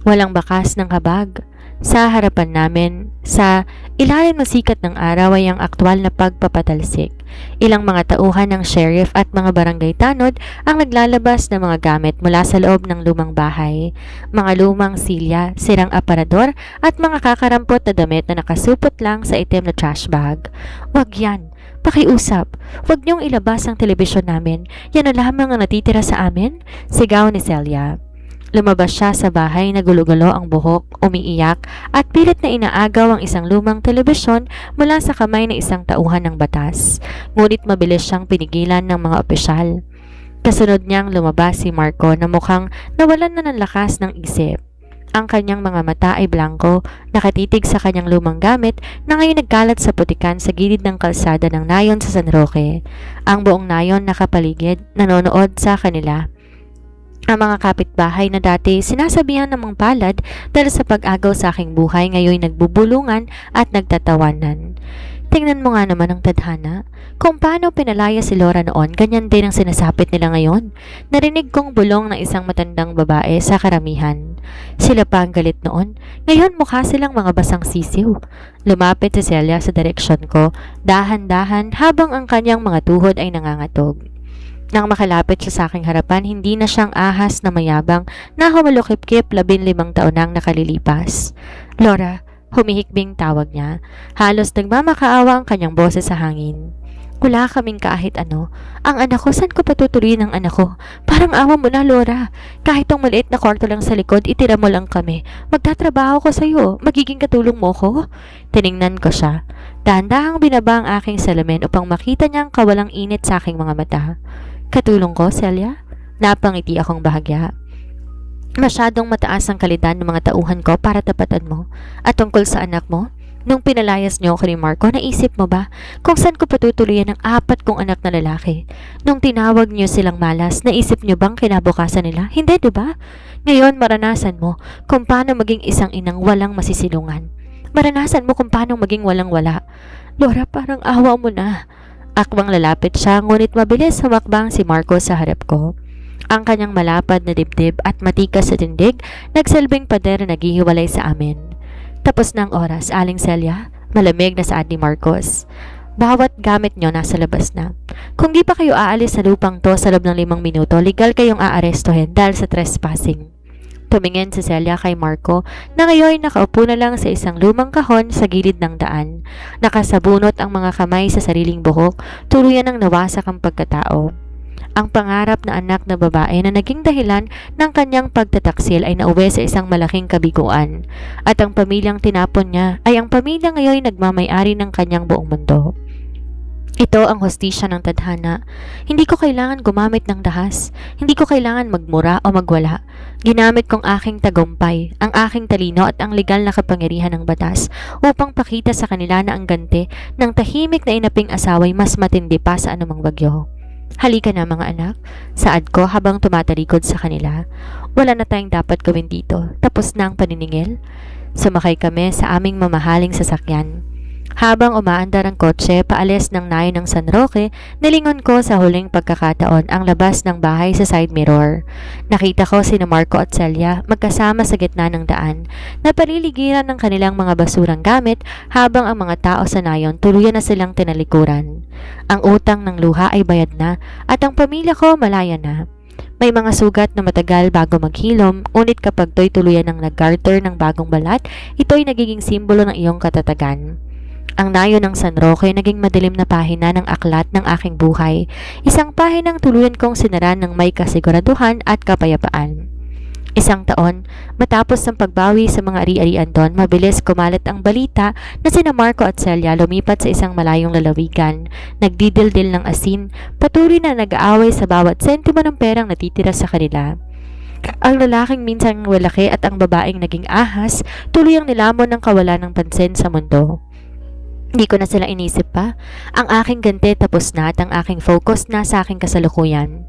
Walang bakas ng habag. Sa harapan namin, sa ilalim ng sikat ng araw ay ang aktwal na pagpapatalsik. Ilang mga tauhan ng sheriff at mga barangay tanod ang naglalabas ng mga gamit mula sa loob ng lumang bahay. Mga lumang silya, sirang aparador at mga kakarampot na damit na nakasupot lang sa itim na trash bag. Wag yan! Pakiusap! Huwag niyong ilabas ang telebisyon namin. Yan na lamang ang natitira sa amin? Sigaw ni Celia. Lumabas siya sa bahay na gulo-gulo ang buhok, umiiyak at pilit na inaagaw ang isang lumang telebisyon mula sa kamay ng isang tauhan ng batas. Ngunit mabilis siyang pinigilan ng mga opisyal. Kasunod niyang lumabas si Marco na mukhang nawalan na ng lakas ng isip. Ang kanyang mga mata ay blanco, nakatitig sa kanyang lumang gamit na ngayon nagkalat sa putikan sa gilid ng kalsada ng nayon sa San Roque. Ang buong nayon nakapaligid, nanonood sa kanila. Ang mga kapitbahay na dati sinasabihan namang palad dahil sa pag-agaw sa aking buhay ngayon nagbubulungan at nagtatawanan. Tingnan mo nga naman ang tadhana. Kung paano pinalaya si Laura noon, ganyan din ang sinasapit nila ngayon. Narinig kong bulong ng isang matandang babae sa karamihan. Sila pa ang galit noon. Ngayon mukha silang mga basang sisiw. Lumapit si Celia sa direksyon ko, dahan-dahan habang ang kanyang mga tuhod ay nangangatog. Nang makalapit siya sa aking harapan, hindi na siyang ahas na mayabang na humalukip-kip 15 taon nang nakalilipas. Laura, humihikbing tawag niya. Halos nagmamakaawa ang kanyang boses sa hangin. Wala kaming kahit ano. Ang anak ko, saan ko patutuloyin ang anak ko? Parang awa mo na, Laura. Kahit tong maliit na kwarto lang sa likod, itira mo lang kami. Magtatrabaho ko sa'yo. Magiging katulong mo ko? Tiningnan ko siya. Dahan-dahang binaba ang aking salamin upang makita niyang kawalang init sa aking mga mata. Katulong ko, Celia? Napangiti akong bahagya. Masyadong mataas ang kalidad ng mga tauhan ko para tapatan mo. At tungkol sa anak mo, nung pinalayas niyo ako ni Marco, naisip mo ba kung saan ko patutuloyan ang 4 kong anak na lalaki? Nung tinawag niyo silang malas, naisip niyo bang kinabukasan nila? Hindi, diba? Ngayon, maranasan mo kung paano maging isang inang walang masisilungan. Maranasan mo kung paano maging walang-wala. Laura, parang awa mo na. Akbang lalapit siya, ngunit mabilis humakbang si Marco sa harap ko. Ang kanyang malapad na dibdib at matikas sa tindig, nagsilbing pader na naghihiwalay sa amin. Tapos na ang oras, Aling Celia. Malamig na saad ni Marcos. Bawat gamit nyo nasa labas na. Kung di pa kayo aalis sa lupang to sa loob ng 5 minuto, legal kayong aarestuhin dahil sa trespassing. Tumingin si Celia kay Marco na ngayon nakaupo na lang sa isang lumang kahon sa gilid ng daan. Nakasabunot ang mga kamay sa sariling buhok, tuluyan ng nawasak ang pagkatao. Ang pangarap na anak na babae na naging dahilan ng kanyang pagtataksil ay nauwi sa isang malaking kabiguan. At ang pamilyang tinapon niya ay ang pamilya ngayon nagmamay-ari ng kanyang buong mundo. Ito ang hostisya ng tadhana. Hindi ko kailangan gumamit ng dahas. Hindi ko kailangan magmura o magwala. Ginamit kong aking tagumpay, ang aking talino at ang legal na kapangyarihan ng batas upang pakita sa kanila na ang ganti ng tahimik na inaping asaway mas matindi pa sa anumang bagyo. Halika na mga anak, saad ko habang tumatalikod sa kanila. Wala na tayong dapat gawin dito. Tapos na ang paniningil. Sumakay kami sa aming mamahaling sasakyan. Habang umaandar ang kotse paalis ng nayon ng San Roque, nilingon ko sa huling pagkakataon ang labas ng bahay sa side mirror. Nakita ko sina Marco at Celia magkasama sa gitna ng daan, na paliligiran ng kanilang mga basurang gamit habang ang mga tao sa nayon tuluyan na silang tinalikuran. Ang utang ng luha ay bayad na at ang pamilya ko malaya na. May mga sugat na matagal bago maghilom, ngunit kapag to'y tuluyan ng nag-garter ng bagong balat, ito'y nagiging simbolo ng iyong katatagan. Ang nayo ng San Roque naging madilim na pahina ng aklat ng aking buhay. Isang pahinang tuluyan kong sinaran ng may kasiguraduhan at kapayapaan. Isang taon, matapos ng pagbawi sa mga ari-arian doon, mabilis kumalat ang balita na sina Marco at Celia lumipat sa isang malayong lalawigan. Nagdidildil ng asin, patuloy na nag-aaway sa bawat sentimo ng perang natitira sa kanila. Ang lalaking minsan walaki at ang babaeng naging ahas, tuloy ang nilamon ng kawalan ng pansin sa mundo. Hindi ko na sila inisip pa. Ang aking ganti tapos na at ang aking focus na sa aking kasalukuyan.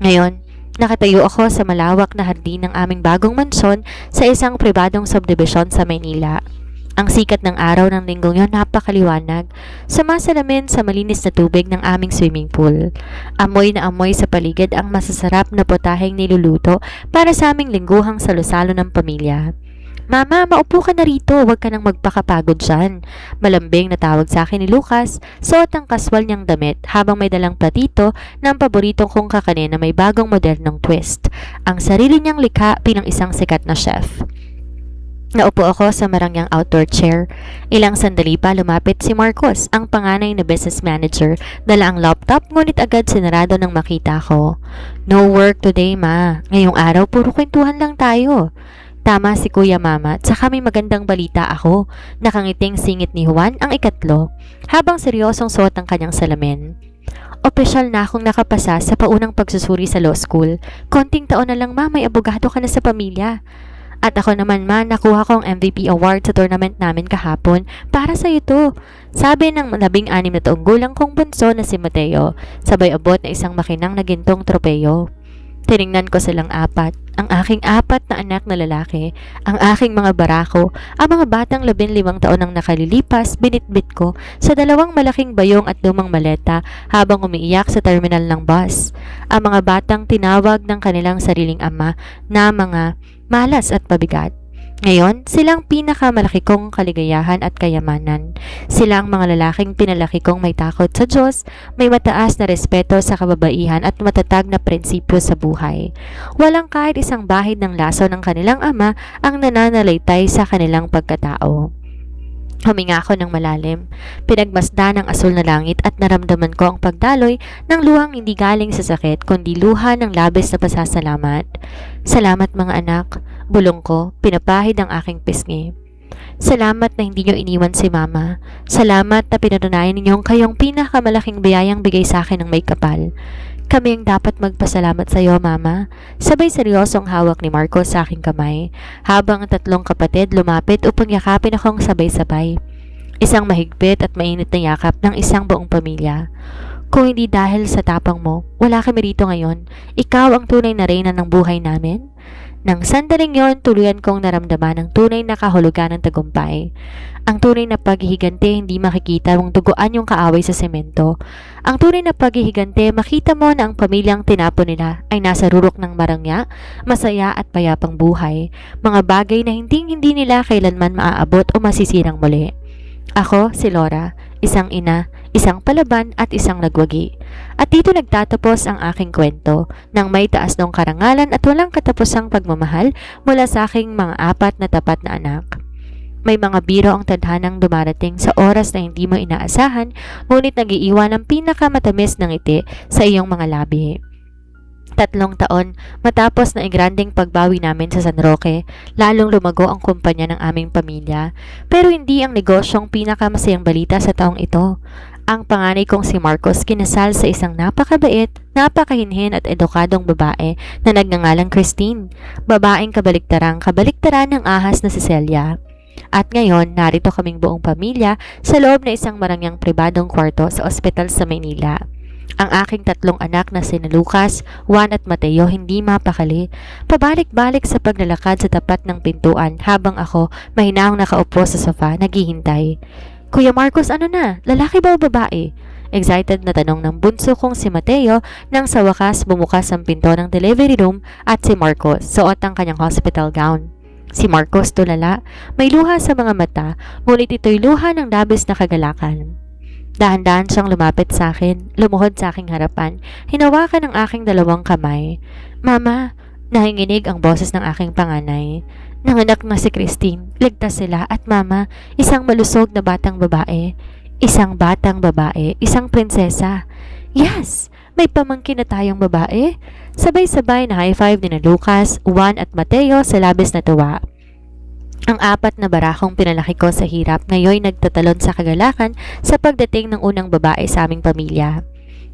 Ngayon, nakatayo ako sa malawak na hardin ng aming bagong mansyon sa isang pribadong subdivision sa Maynila. Ang sikat ng araw ng linggong yon napakaliwanag, sumasalamin sa malinis na tubig ng aming swimming pool. Amoy na amoy sa paligid ang masasarap na potaheng niluluto para sa aming lingguhang salusalo ng pamilya. Mama, maupo ka na rito, huwag ka nang magpakapagod dyan. Malambing na tawag sa akin ni Lucas, suot ang kaswal niyang damit habang may dalang platito ng paboritong kong kakanin na may bagong modernong twist. Ang sarili niyang likha bilang isang sikat na chef. Naupo ako sa marangyang outdoor chair. Ilang sandali pa lumapit si Marcos, ang panganay na business manager. Dala ang laptop, ngunit agad sinarado nang makita ko. No work today, ma. Ngayong araw, puro kwentuhan lang tayo. Tama si Kuya Mama, saka may magandang balita ako. Nakangiting singit ni Juan ang ikatlo, habang seryosong suot ang kanyang salamin. Opisyal na akong nakapasa sa paunang pagsusuri sa law school. Konting taon na lang, ma, may abogado ka na sa pamilya. At ako naman, ma, nakuha ko ang MVP award sa tournament namin kahapon. Para sa ito, sabi ng 16 na taong gulang kong bunso na si Mateo, sabay abot na isang makinang na gintong tropeyo. Tiningnan ko silang apat, ang aking apat na anak na lalaki, ang aking mga barako, ang mga batang 15 taon ang nakalilipas, binitbit ko sa dalawang malaking bayong at lumang maleta habang umiiyak sa terminal ng bus. Ang mga batang tinawag ng kanilang sariling ama na mga malas at pabigat. Ngayon, silang pinakamalaki kong kaligayahan at kayamanan. Sila ang mga lalaking pinalaki kong may takot sa Diyos, may mataas na respeto sa kababaihan at matatag na prinsipyo sa buhay. Walang kahit isang bahid ng laso ng kanilang ama ang nananalaytay sa kanilang pagkatao. Huminga ako ng malalim. Pinagmasdan ng asul na langit at naramdaman ko ang pagdaloy ng luhang hindi galing sa sakit kundi luha ng labis na pasasalamat. Salamat mga anak, bulong ko, pinapahid ang aking pisngi. Salamat na hindi niyo iniwan si Mama. Salamat na pinatunayan ninyong kayong pinakamalaking biyayang bigay sa akin ng may kapal. Kami ang dapat magpasalamat sa iyo, Mama. Sabay seryosong hawak ni Marco sa aking kamay, habang ang tatlong kapatid lumapit upang yakapin akong sabay-sabay. Isang mahigpit at mainit na yakap ng isang buong pamilya. Kung hindi dahil sa tapang mo, wala kami rito ngayon. Ikaw ang tunay na reyna ng buhay namin. Nang sandaling yon, tuluyan kong naramdaman ang tunay na kahulugan ng tagumpay. Ang tunay na paghihigante hindi makikita mong duguan yung kaaway sa semento. Ang tunay na paghihigante makita mo na ang pamilyang tinapon nila ay nasa rurok ng marangya, masaya at payapang buhay. Mga bagay na hindi nila kailanman maaabot o masisirang muli. Ako, si Laura, isang ina, isang palaban at isang nagwagi. At dito nagtatapos ang aking kwento ng may taas ng karangalan at walang katapusang pagmamahal mula sa aking mga apat na tapat na anak. May mga biro ang tadhanang dumarating sa oras na hindi mo inaasahan, ngunit nag-iiwan ng pinakamatamis ng ngiti sa iyong mga labi. 3 taon matapos na igranding pagbawi namin sa San Roque, lalong lumago ang kumpanya ng aming pamilya. Pero hindi ang negosyong pinakamasayang balita sa taong ito. Ang panganay kong si Marcos kinasal sa isang napakabait, napakahinhin at edukadong babae na nagngangalang Christine. Babaeng kabaliktaran ng ahas na si Celia. At ngayon, narito kaming buong pamilya sa loob na isang marangyang pribadong kwarto sa ospital sa Maynila. Ang aking 3 anak na sina Lucas, Juan at Mateo hindi mapakali. Pabalik-balik sa paglalakad sa tapat ng pintuan habang ako mahinahong nakaupo sa sofa naghihintay. Kuya Marcos, ano na? Lalaki ba o babae? Excited na tanong ng bunso kong si Mateo nang sa wakas bumukas ang pinto ng delivery room at si Marcos suot ang kanyang hospital gown. Si Marcos tulala, may luha sa mga mata, ngunit ito'y luha ng labis na kagalakan. Dahan-dahan siyang lumapit sa akin, lumuhod sa aking harapan, hinawakan ang aking 2 kamay. Mama, nahinginig ang boses ng aking panganay. Nanganak na si Christine, ligtas sila at mama, isang malusog na batang babae. Isang batang babae, isang prinsesa. Yes! May pamangkin na tayong babae. Sabay-sabay na high five ni na Lucas, Juan at Mateo sa labis na tuwa. Ang apat na barakong pinalaki ko sa hirap ngayon nagtatalon sa kagalakan sa pagdating ng unang babae sa aming pamilya.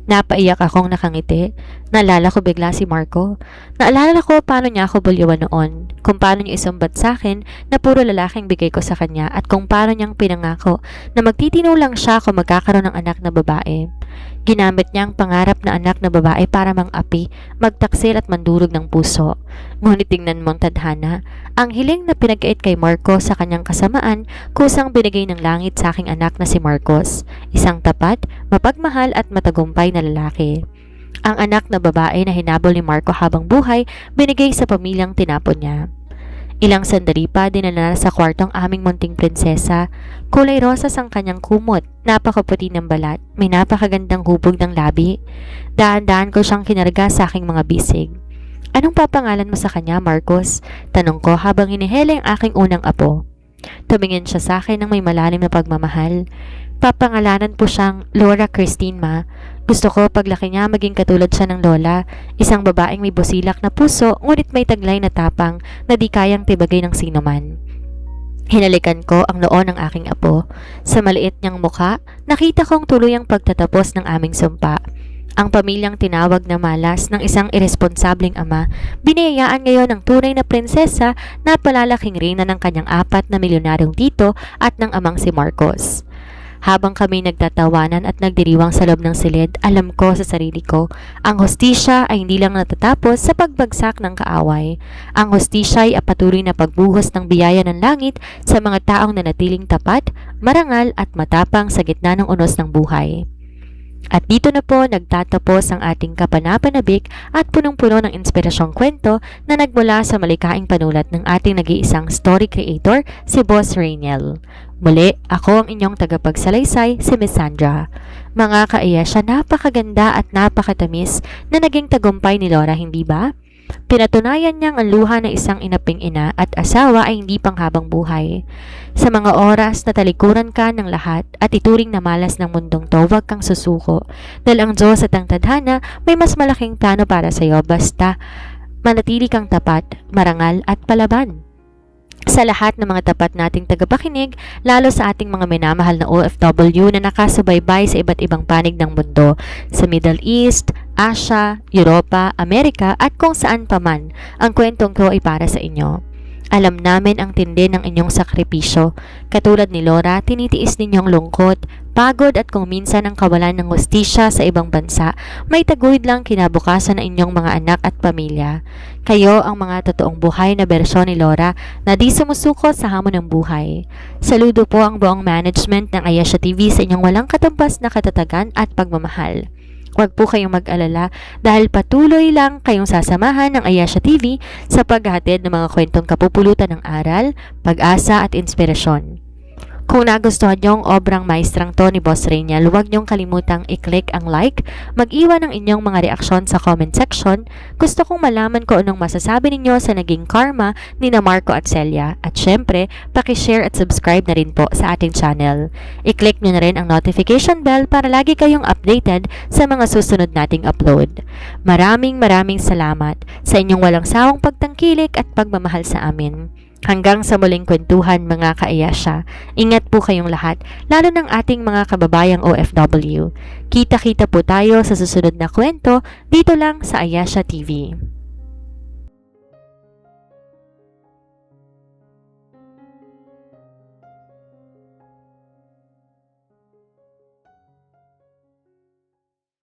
Napaiyak akong nakangiti. Naalala ko bigla si Marco. Naalala ko paano niya ako bulyawan noon. Kung paano niya isumbat sa akin na puro lalaking bigay ko sa kanya at kung paano niyang pinangako na magtitino lang siya kung magkakaroon ng anak na babae. Ginamit niya ang pangarap na anak na babae para mang-api, magtaksil at mandurog ng puso. Ngunit tingnan mong tadhana, ang hiling na pinagkait kay Marco sa kanyang kasamaan, kusang binigay ng langit sa aking anak na si Marcos, isang tapat, mapagmahal at matagumpay na lalaki. Ang anak na babae na hinabol ni Marco habang buhay, binigay sa pamilyang tinapon niya. Ilang sandali pa dinala sa kwartong aming munting prinsesa. Kulay rosas ang kanyang kumot, napakaputi ng balat, may napakagandang hubog ng labi. Daan-daan ko siyang kinarga sa aking mga bisig. Anong papangalan mo sa kanya, Marcos? Tanong ko habang hinihela ang aking unang apo. Tumingin siya sa akin ng may malalim na pagmamahal. Papangalanan po siyang Laura Christine, ma. Gusto ko paglaki niya maging katulad siya ng lola, isang babaeng may busilak na puso ngunit may taglay na tapang na di kayang tibagay ng sinuman. Hinalikan ko ang noo ng aking apo. Sa maliit niyang mukha, nakita kong tuluyang pagtatapos ng aming sumpa. Ang pamilyang tinawag na malas ng isang irresponsableng ama, biniyayaan ngayon ng tunay na prinsesa na palalaking reyna ng kanyang 4 na milyonaryong tito at ng amang si Marcos. Habang kami nagtatawanan at nagdiriwang sa loob ng silid, alam ko sa sarili ko, ang hostisya ay hindi lang natatapos sa pagbagsak ng kaaway. Ang hostisya ay patuloy na pagbuhos ng biyaya ng langit sa mga taong nanatiling tapat, marangal at matapang sa gitna ng unos ng buhay. At dito na po nagtatapos ang ating kapanapanabik at punong-puno ng inspirasyong kwento na nagmula sa malikaing panulat ng ating nag-iisang story creator, si Boss Rainiel. Muli, ako ang inyong tagapagsalaysay, si Miss Sandra. Mga kaiyasya, napakaganda at napakatamis na naging tagumpay ni Laura, hindi ba? Pinatunayan niyang ang luha ng isang inaping ina at asawa ay hindi panghabang buhay. Sa mga oras na talikuran ka ng lahat at ituring na malas ng mundong to, huwag kang susuko. Dahil ang Diyos at ang tadhana may mas malaking plano para sa iyo basta manatili kang tapat, marangal at palaban. Sa lahat ng mga tapat nating tagapakinig, lalo sa ating mga minamahal na OFW na nakasubaybay sa iba't ibang panig ng mundo, sa Middle East, Asia, Europa, Amerika at kung saan pa man, ang kwentong ko ay para sa inyo. Alam namin ang tindi ng inyong sakripisyo. Katulad ni Laura, tinitiis ninyong lungkot, pagod at kung minsan ang kawalan ng hustisya sa ibang bansa, may taguyod lang kinabukasan ng inyong mga anak at pamilya. Kayo ang mga totoong buhay na bersyon ni Laura na di sumusuko sa hamon ng buhay. Saludo po ang buong management ng Ayesha TV sa inyong walang katumbas na katatagan at pagmamahal. Huwag po kayong mag-alala dahil patuloy lang kayong sasamahan ng Ayesha TV sa paghahatid ng mga kwentong kapupulutan ng aral, pag-asa at inspirasyon. Kung nagustuhan niyo ang obrang maestrang to ni Boss Rainiel, huwag niyong kalimutang i-click ang like, mag-iwan ng inyong mga reaksyon sa comment section. Gusto kong malaman ko anong masasabi ninyo sa naging karma ni na Marco at Celia. At syempre, paki-share at subscribe na rin po sa ating channel. I-click niyo na rin ang notification bell para lagi kayong updated sa mga susunod nating upload. Maraming salamat sa inyong walang sawang pagtangkilik at pagmamahal sa amin. Hanggang sa muling kwentuhan mga kaayasya, ingat po kayong lahat, lalo ng ating mga kababayang OFW. Kita-kita po tayo sa susunod na kwento dito lang sa Ayesha TV.